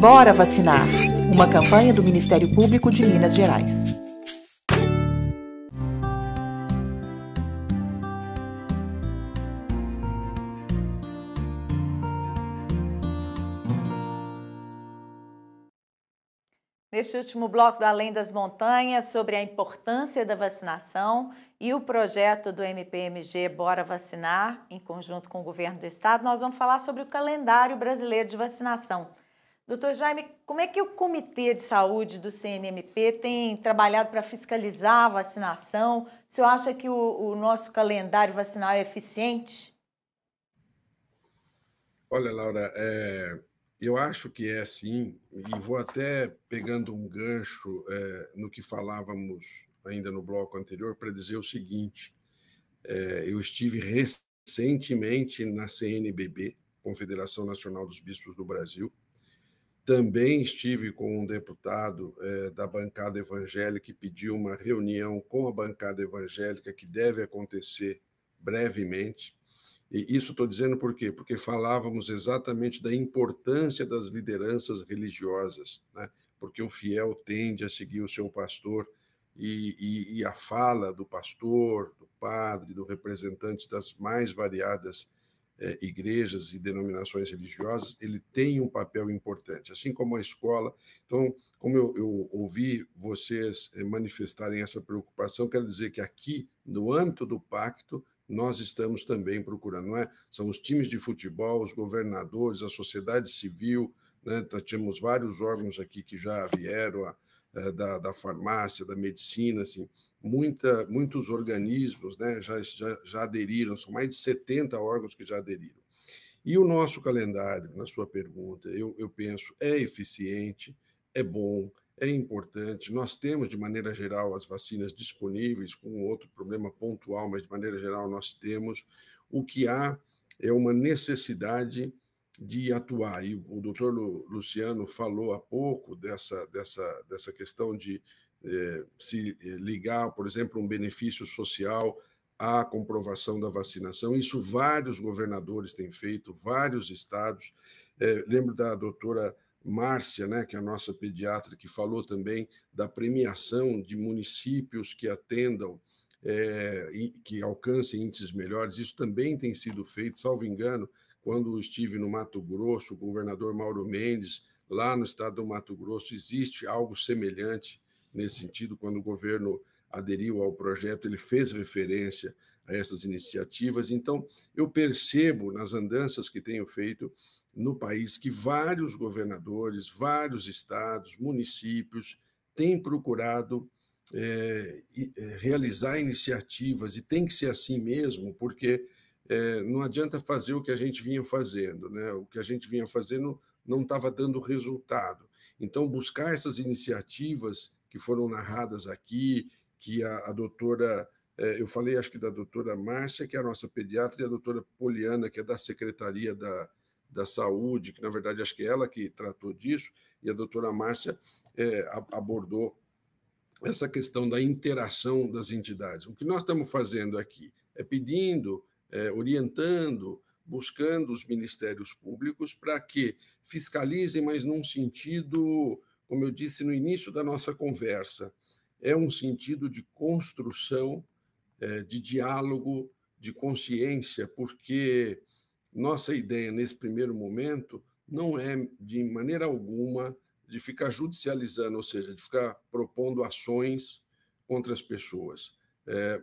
Bora vacinar! Uma campanha do Ministério Público de Minas Gerais. Neste último bloco do Além das Montanhas, sobre a importância da vacinação e o projeto do MPMG Bora Vacinar, em conjunto com o Governo do Estado, nós vamos falar sobre o calendário brasileiro de vacinação. Doutor Jaime, como é que o Comitê de Saúde do CNMP tem trabalhado para fiscalizar a vacinação? O senhor acha que o nosso calendário vacinal é eficiente? Olha, Laura, eu acho que é sim, e vou até pegando um gancho no que falávamos ainda no bloco anterior para dizer o seguinte: eu estive recentemente na CNBB, Confederação Nacional dos Bispos do Brasil, também estive com um deputado da bancada evangélica que pediu uma reunião com a bancada evangélica que deve acontecer brevemente. E isso estou dizendo por quê? Porque falávamos exatamente da importância das lideranças religiosas, né? Porque o fiel tende a seguir o seu pastor e a fala do pastor, do padre, do representante das mais variadas igrejas e denominações religiosas, ele tem um papel importante, assim como a escola. Então, como eu ouvi vocês manifestarem essa preocupação, quero dizer que aqui, no âmbito do pacto, nós estamos também procurando, não é? São os times de futebol, os governadores, a sociedade civil, né? Nós temos vários órgãos aqui que já vieram, da farmácia, da medicina, assim, muitos organismos, né, já aderiram, são mais de 70 órgãos que já aderiram. E o nosso calendário, na sua pergunta, eu penso, é eficiente, é bom, é importante. Nós temos, de maneira geral, as vacinas disponíveis, com outro problema pontual, mas, de maneira geral, nós temos. O que há é uma necessidade de atuar. E o doutor Luciano falou há pouco dessa questão de se ligar, por exemplo, um benefício social à comprovação da vacinação. Isso vários governadores têm feito, vários estados. Lembro da doutora Márcia, né, que é a nossa pediatra, que falou também da premiação de municípios que atendam, que alcancem índices melhores. Isso também tem sido feito, salvo engano, quando estive no Mato Grosso, o governador Mauro Mendes, lá no estado do Mato Grosso, existe algo semelhante nesse sentido. Quando o governo aderiu ao projeto, ele fez referência a essas iniciativas. Então, eu percebo nas andanças que tenho feito no país que vários governadores, vários estados, municípios têm procurado realizar iniciativas, e tem que ser assim mesmo, porque não adianta fazer o que a gente vinha fazendo, né? O que a gente vinha fazendo não estava dando resultado. Então, buscar essas iniciativas que foram narradas aqui, que a doutora, eu falei acho que da doutora Márcia, que é a nossa pediatra, e a doutora Poliana, que é da Secretaria da Saúde, que na verdade acho que é ela que tratou disso, e a doutora Márcia abordou essa questão da interação das entidades. O que nós estamos fazendo aqui é pedindo, orientando, buscando os ministérios públicos para que fiscalizem, mas num sentido, como eu disse no início da nossa conversa, é um sentido de construção, de diálogo, de consciência, porque nossa ideia, nesse primeiro momento, não é, de maneira alguma, de ficar judicializando, ou seja, de ficar propondo ações contra as pessoas.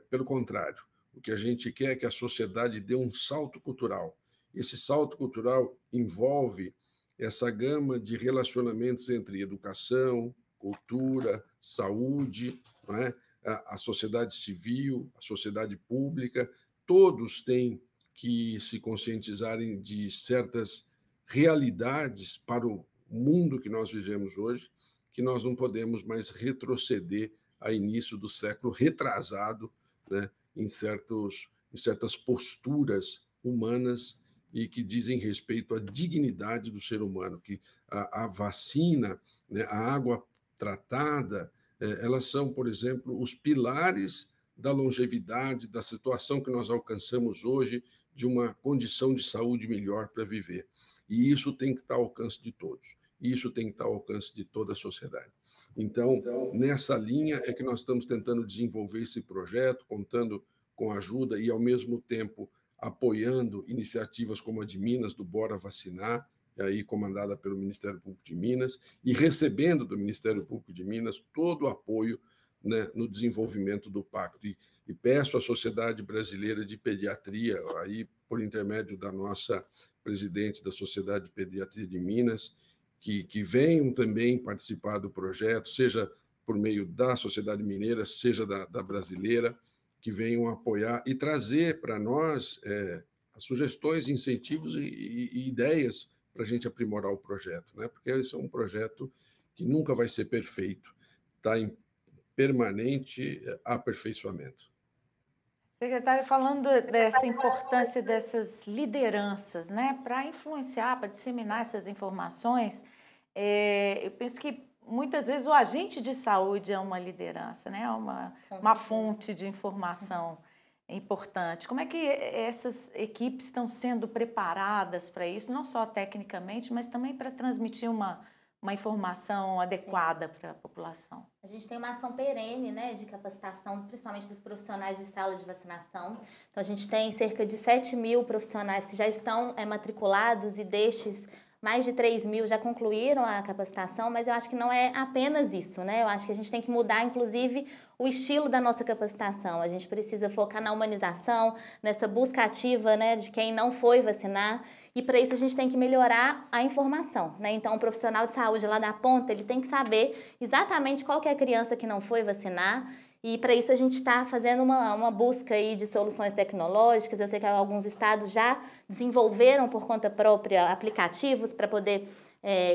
Pelo contrário, o que a gente quer é que a sociedade dê um salto cultural. Esse salto cultural envolve essa gama de relacionamentos entre educação, cultura, saúde, não é? A sociedade civil, a sociedade pública, todos têm que se conscientizarem de certas realidades para o mundo que nós vivemos hoje, que nós não podemos mais retroceder a início do século retrasado, né, em certas posturas humanas e que dizem respeito à dignidade do ser humano, que a vacina, né, a água tratada, elas são, por exemplo, os pilares da longevidade, da situação que nós alcançamos hoje, de uma condição de saúde melhor para viver. E isso tem que estar ao alcance de todos. Isso tem que estar ao alcance de toda a sociedade. Então, nessa linha é que nós estamos tentando desenvolver esse projeto, contando com a ajuda e, ao mesmo tempo, apoiando iniciativas como a de Minas, do Bora Vacinar, aí comandada pelo Ministério Público de Minas, e recebendo do Ministério Público de Minas todo o apoio, né, no desenvolvimento do pacto. E peço à Sociedade Brasileira de Pediatria, aí por intermédio da nossa presidente da Sociedade de Pediatria de Minas, que venham também participar do projeto, seja por meio da Sociedade Mineira, seja da brasileira, que venham apoiar e trazer para nós as sugestões, incentivos e ideias para a gente aprimorar o projeto, né? Porque esse é um projeto que nunca vai ser perfeito, está em permanente aperfeiçoamento. Secretário, falando dessa importância dessas lideranças, né, para influenciar, para disseminar essas informações, eu penso que muitas vezes o agente de saúde é uma liderança, né, uma fonte de informação importante. Como é que essas equipes estão sendo preparadas para isso, não só tecnicamente, mas também para transmitir uma informação adequada para a população? A gente tem uma ação perene, né, de capacitação, principalmente dos profissionais de salas de vacinação. Então, a gente tem cerca de 7.000 profissionais que já estão matriculados e destes, mais de 3.000 já concluíram a capacitação, mas eu acho que não é apenas isso, né? Eu acho que a gente tem que mudar, inclusive, o estilo da nossa capacitação. A gente precisa focar na humanização, nessa busca ativa, né, de quem não foi vacinar, e para isso a gente tem que melhorar a informação, né? Então, o profissional de saúde lá da ponta, ele tem que saber exatamente qual que é a criança que não foi vacinar. E para isso a gente está fazendo uma busca aí de soluções tecnológicas. Eu sei que alguns estados já desenvolveram por conta própria aplicativos para poder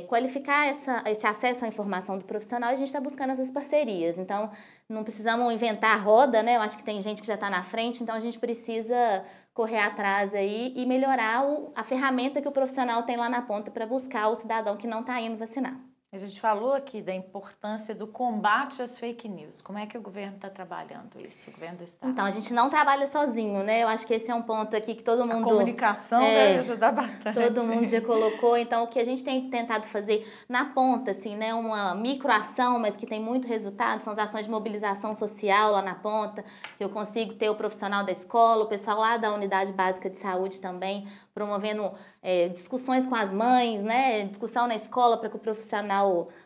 qualificar esse acesso à informação do profissional, e a gente está buscando essas parcerias. Então, não precisamos inventar a roda, né? Eu acho que tem gente que já está na frente, então a gente precisa correr atrás aí e melhorar a ferramenta que o profissional tem lá na ponta para buscar o cidadão que não está indo vacinar. A gente falou aqui da importância do combate às fake news. Como é que o governo está trabalhando isso, o governo do estado? Então, a gente não trabalha sozinho, né? Eu acho que esse é um ponto aqui que todo mundo... A comunicação deve ajudar bastante. Todo mundo já colocou. Então, o que a gente tem tentado fazer na ponta, assim, né? Uma microação, mas que tem muito resultado, são as ações de mobilização social lá na ponta, que eu consigo ter o profissional da escola, o pessoal lá da Unidade Básica de Saúde também, promovendo discussões com as mães, né? Discussão na escola para que o profissional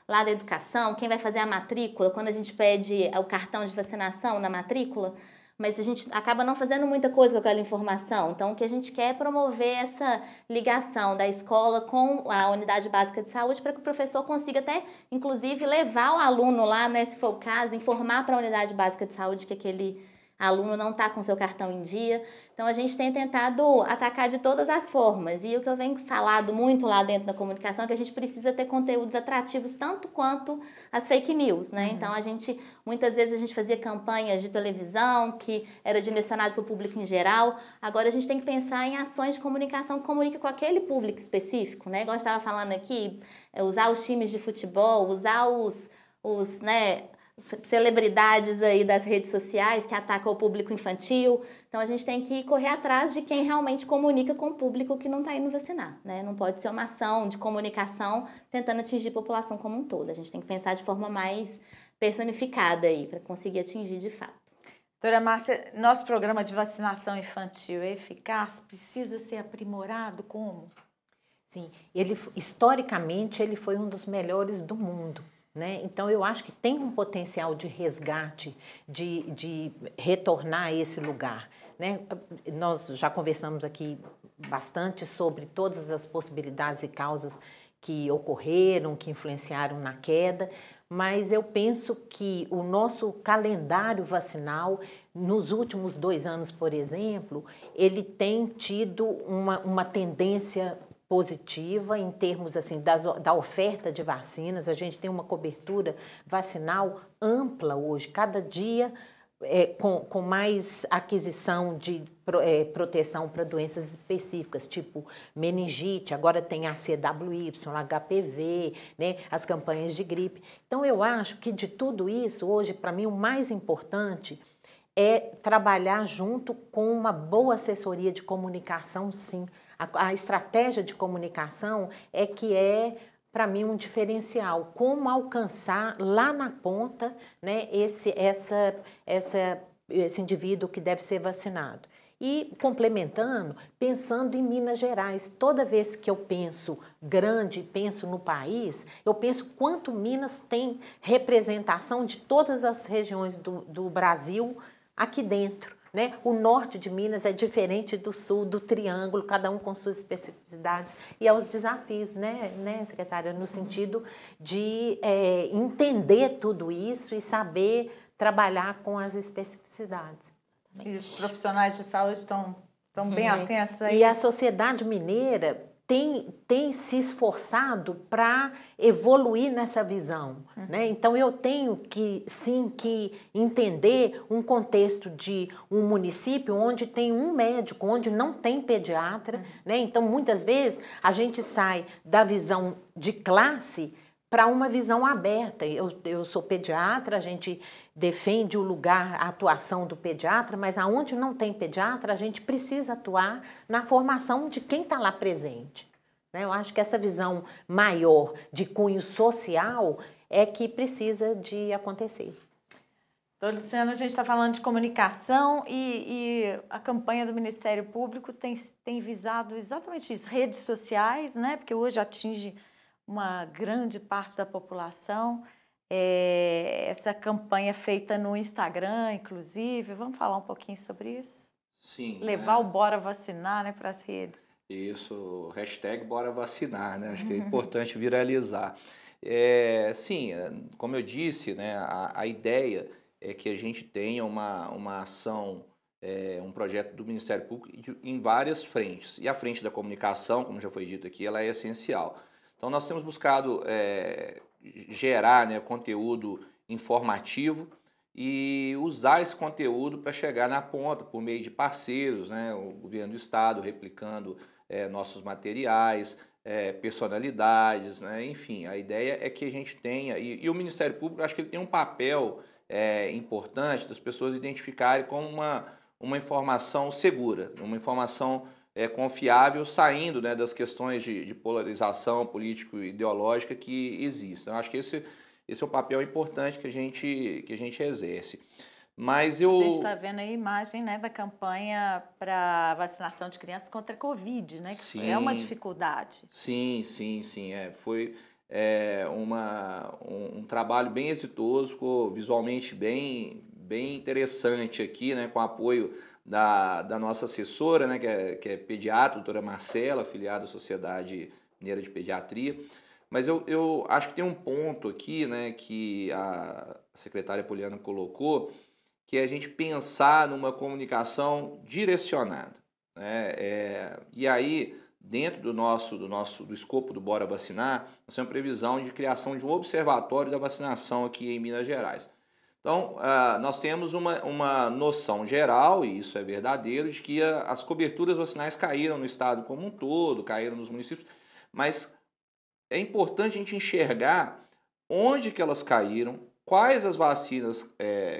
lá da educação, quem vai fazer a matrícula, quando a gente pede o cartão de vacinação na matrícula, mas a gente acaba não fazendo muita coisa com aquela informação. Então, o que a gente quer é promover essa ligação da escola com a Unidade Básica de Saúde para que o professor consiga até, inclusive, levar o aluno lá, né, se for o caso, informar para a Unidade Básica de Saúde que aquele aluno não está com seu cartão em dia. Então, a gente tem tentado atacar de todas as formas. E o que eu venho falado muito lá dentro da comunicação é que a gente precisa ter conteúdos atrativos tanto quanto as fake news, né? Então, muitas vezes a gente fazia campanhas de televisão que era direcionado para o público em geral. Agora, a gente tem que pensar em ações de comunicação que comuniquem com aquele público específico, né? Igual eu estava falando aqui, usar os times de futebol, usar os celebridades aí das redes sociais que atacam o público infantil. Então, a gente tem que correr atrás de quem realmente comunica com o público que não está indo vacinar, né? Não pode ser uma ação de comunicação tentando atingir a população como um todo. A gente tem que pensar de forma mais personificada aí, para conseguir atingir de fato. Doutora Márcia, nosso programa de vacinação infantil é eficaz? Precisa ser aprimorado? Como? Sim, historicamente ele foi um dos melhores do mundo, né? Então eu acho que tem um potencial de resgate, de retornar a esse lugar, né? Nós já conversamos aqui bastante sobre todas as possibilidades e causas que ocorreram, que influenciaram na queda, mas eu penso que o nosso calendário vacinal, nos últimos 2 anos, por exemplo, ele tem tido uma tendência positiva em termos assim da oferta de vacinas. A gente tem uma cobertura vacinal ampla hoje, cada dia com mais aquisição de proteção para doenças específicas, tipo meningite, agora tem a CWY, HPV, né, as campanhas de gripe. Então eu acho que de tudo isso, hoje, para mim, o mais importante é trabalhar junto com uma boa assessoria de comunicação, sim. A estratégia de comunicação é que para mim, um diferencial. Como alcançar lá na ponta, né, esse indivíduo que deve ser vacinado. E, complementando, pensando em Minas Gerais. Toda vez que eu penso grande, penso no país, eu penso quanto Minas tem representação de todas as regiões do Brasil aqui dentro. Né? O norte de Minas é diferente do sul, do triângulo, cada um com suas especificidades e aos desafios, né, secretária? No sentido de entender tudo isso e saber trabalhar com as especificidades. E os profissionais de saúde estão bem atentos a isso? E a sociedade mineira tem se esforçado para evoluir nessa visão, né? Então eu tenho que entender um contexto de um município onde tem um médico, onde não tem pediatra, né? Então muitas vezes a gente sai da visão de classe para uma visão aberta. Eu sou pediatra, a gente defende o lugar, a atuação do pediatra, mas aonde não tem pediatra, a gente precisa atuar na formação de quem está lá presente. Eu acho que essa visão maior de cunho social é que precisa de acontecer. Doutora Luciana, a gente está falando de comunicação e a campanha do Ministério Público tem visado exatamente isso, redes sociais, né? Porque hoje atinge uma grande parte da população. Essa campanha feita no Instagram, inclusive. Vamos falar um pouquinho sobre isso? Sim. Levar o Bora Vacinar, né, para as redes. Isso, hashtag Bora Vacinar, né? Acho que é importante viralizar. Sim, como eu disse, né, a ideia é que a gente tenha uma ação, um projeto do Ministério Público em várias frentes. E a frente da comunicação, como já foi dito aqui, ela é essencial. Então, nós temos buscado gerar, né, conteúdo informativo e usar esse conteúdo para chegar na ponta por meio de parceiros, né, o governo do estado replicando nossos materiais, personalidades, né, enfim, a ideia é que a gente tenha, e o Ministério Público, acho que ele tem um papel importante das pessoas identificarem como uma informação segura, uma informação confiável, saindo, né, das questões de polarização político-ideológica que existem. Eu acho que esse é o papel importante que a gente exerce. Mas a gente está vendo aí a imagem, né, da campanha para vacinação de crianças contra a Covid, né? Que sim, é uma dificuldade. Sim. Foi um trabalho bem exitoso, ficou visualmente bem interessante aqui, né, com o apoio da nossa assessora, né, que é pediatra, doutora Marcela, afiliada à Sociedade Mineira de Pediatria. Mas eu acho que tem um ponto aqui, né, que a secretária Poliana colocou, que é a gente pensar numa comunicação direcionada, né? E aí, dentro do escopo do Bora Vacinar, nós temos previsão de criação de um observatório da vacinação aqui em Minas Gerais. Então, nós temos uma noção geral, e isso é verdadeiro, de que as coberturas vacinais caíram no estado como um todo, caíram nos municípios, mas é importante a gente enxergar onde que elas caíram, quais as vacinas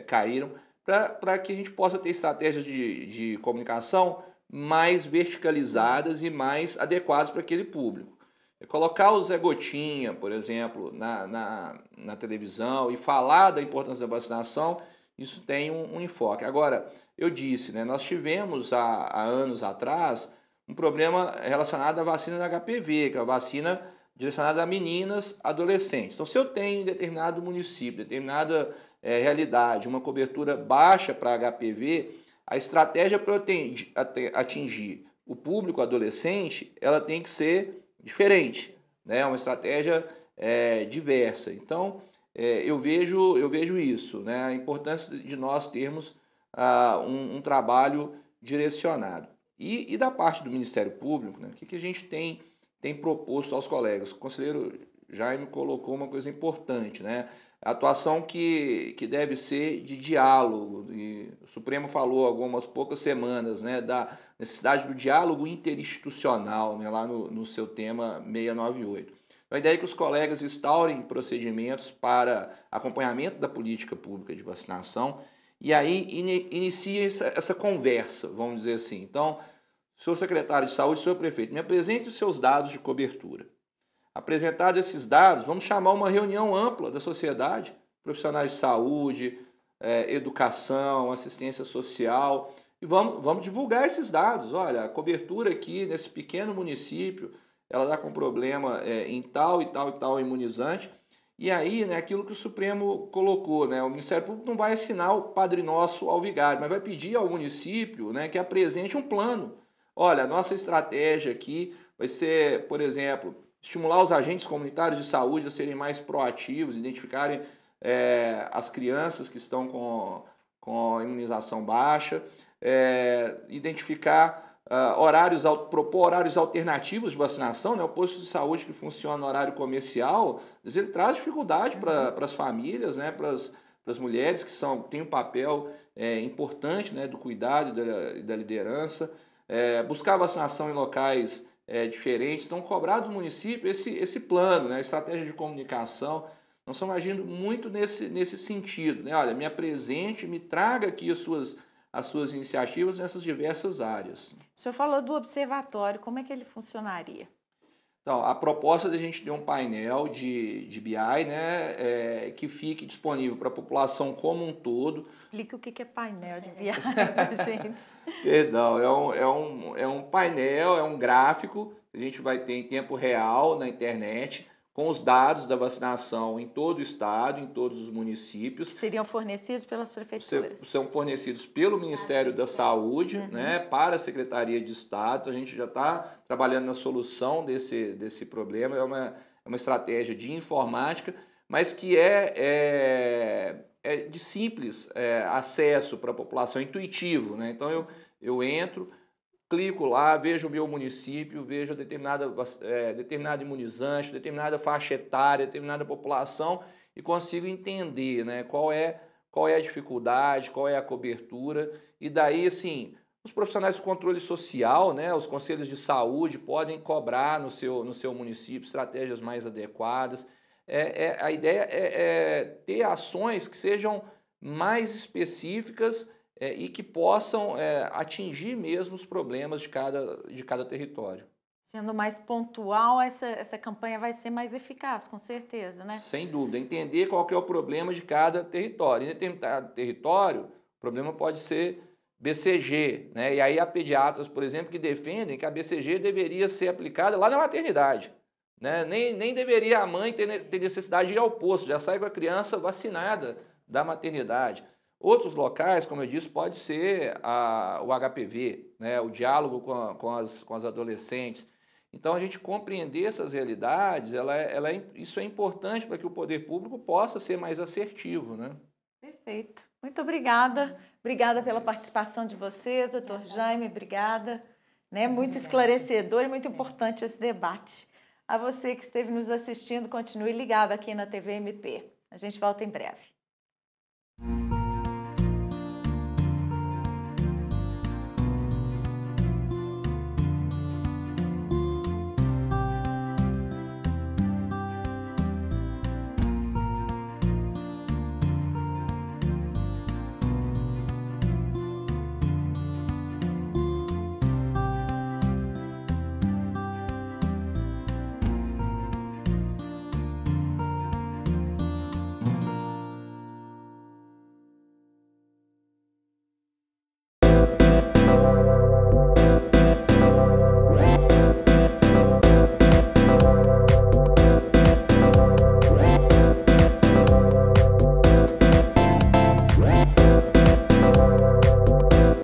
caíram, para que a gente possa ter estratégias de comunicação mais verticalizadas e mais adequadas para aquele público. Colocar o Zé Gotinha, por exemplo, na televisão e falar da importância da vacinação isso tem um enfoque. Agora, eu disse, né, nós tivemos há anos atrás um problema relacionado à vacina da HPV, que é a vacina direcionada a meninas, adolescentes. Então, se eu tenho em determinado município, determinada realidade, uma cobertura baixa para HPV, a estratégia para eu atingir o público adolescente, ela tem que ser diferente, né? Uma estratégia diversa. Então, eu vejo isso, né? A importância de nós termos um trabalho direcionado. E da parte do Ministério Público, né, o que a gente tem proposto aos colegas? O conselheiro Jaime colocou uma coisa importante, né? A atuação que deve ser de diálogo. E o Supremo falou há algumas poucas semanas, né, da necessidade do diálogo interinstitucional, né, lá no seu tema 698. A ideia é que os colegas instaurem procedimentos para acompanhamento da política pública de vacinação e aí inicie essa conversa, vamos dizer assim. Então, senhor secretário de saúde, senhor prefeito, me apresente os seus dados de cobertura. Apresentados esses dados, vamos chamar uma reunião ampla da sociedade, profissionais de saúde, educação, assistência social, e vamos divulgar esses dados. Olha, a cobertura aqui nesse pequeno município, ela está com problema em tal e tal e tal imunizante. E aí, né, aquilo que o Supremo colocou, né, o Ministério Público não vai assinar o Padre Nosso ao vigário, mas vai pedir ao município, né, que apresente um plano. Olha, a nossa estratégia aqui vai ser, por exemplo, estimular os agentes comunitários de saúde a serem mais proativos, identificarem as crianças que estão com imunização baixa, identificar propor horários alternativos de vacinação, né? O posto de saúde que funciona no horário comercial, ele traz dificuldade para as famílias, né? Para as mulheres que têm um papel importante, né? Do cuidado e da liderança, buscar vacinação em locais diferentes, então cobrar do município esse plano, né? Estratégia de comunicação. Nós estamos agindo muito nesse sentido, né? Olha, me apresente, me traga aqui as suas iniciativas nessas diversas áreas. O senhor falou do observatório, como é que ele funcionaria? Então, a proposta de a gente ter um painel de BI, né, que fique disponível para a população como um todo. Explica o que é painel de BI para gente. Perdão, é um painel, é um gráfico que a gente vai ter em tempo real na internet, com os dados da vacinação em todo o estado, em todos os municípios. Seriam fornecidos pelas prefeituras? São fornecidos pelo Ministério da Saúde, né, para a Secretaria de Estado. A gente já está trabalhando na solução desse problema. É uma estratégia de informática, mas que é de simples acesso para a população, intuitivo, né? Então eu entro, clico lá, vejo o meu município, vejo determinado imunizante, determinada faixa etária, determinada população e consigo entender, né, qual é a dificuldade, qual é a cobertura. E daí, assim, os profissionais do controle social, né, os conselhos de saúde podem cobrar no seu município estratégias mais adequadas. A ideia é ter ações que sejam mais específicas e que possam atingir mesmo os problemas de cada território. Sendo mais pontual, essa campanha vai ser mais eficaz, com certeza, né? Sem dúvida. Entender qual que é o problema de cada território. Em determinado território, o problema pode ser BCG, né? E aí há pediatras, por exemplo, que defendem que a BCG deveria ser aplicada lá na maternidade, né? Nem deveria a mãe ter necessidade de ir ao posto, já sai com a criança vacinada da maternidade. Outros locais, como eu disse, pode ser o HPV, né? O diálogo com as adolescentes. Então, a gente compreender essas realidades, isso é importante para que o poder público possa ser mais assertivo, né? Perfeito. Muito obrigada. Obrigada pela participação de vocês, doutor Jaime, obrigada. Né? Muito esclarecedor e muito importante esse debate. A você que esteve nos assistindo, continue ligado aqui na TV MP. A gente volta em breve.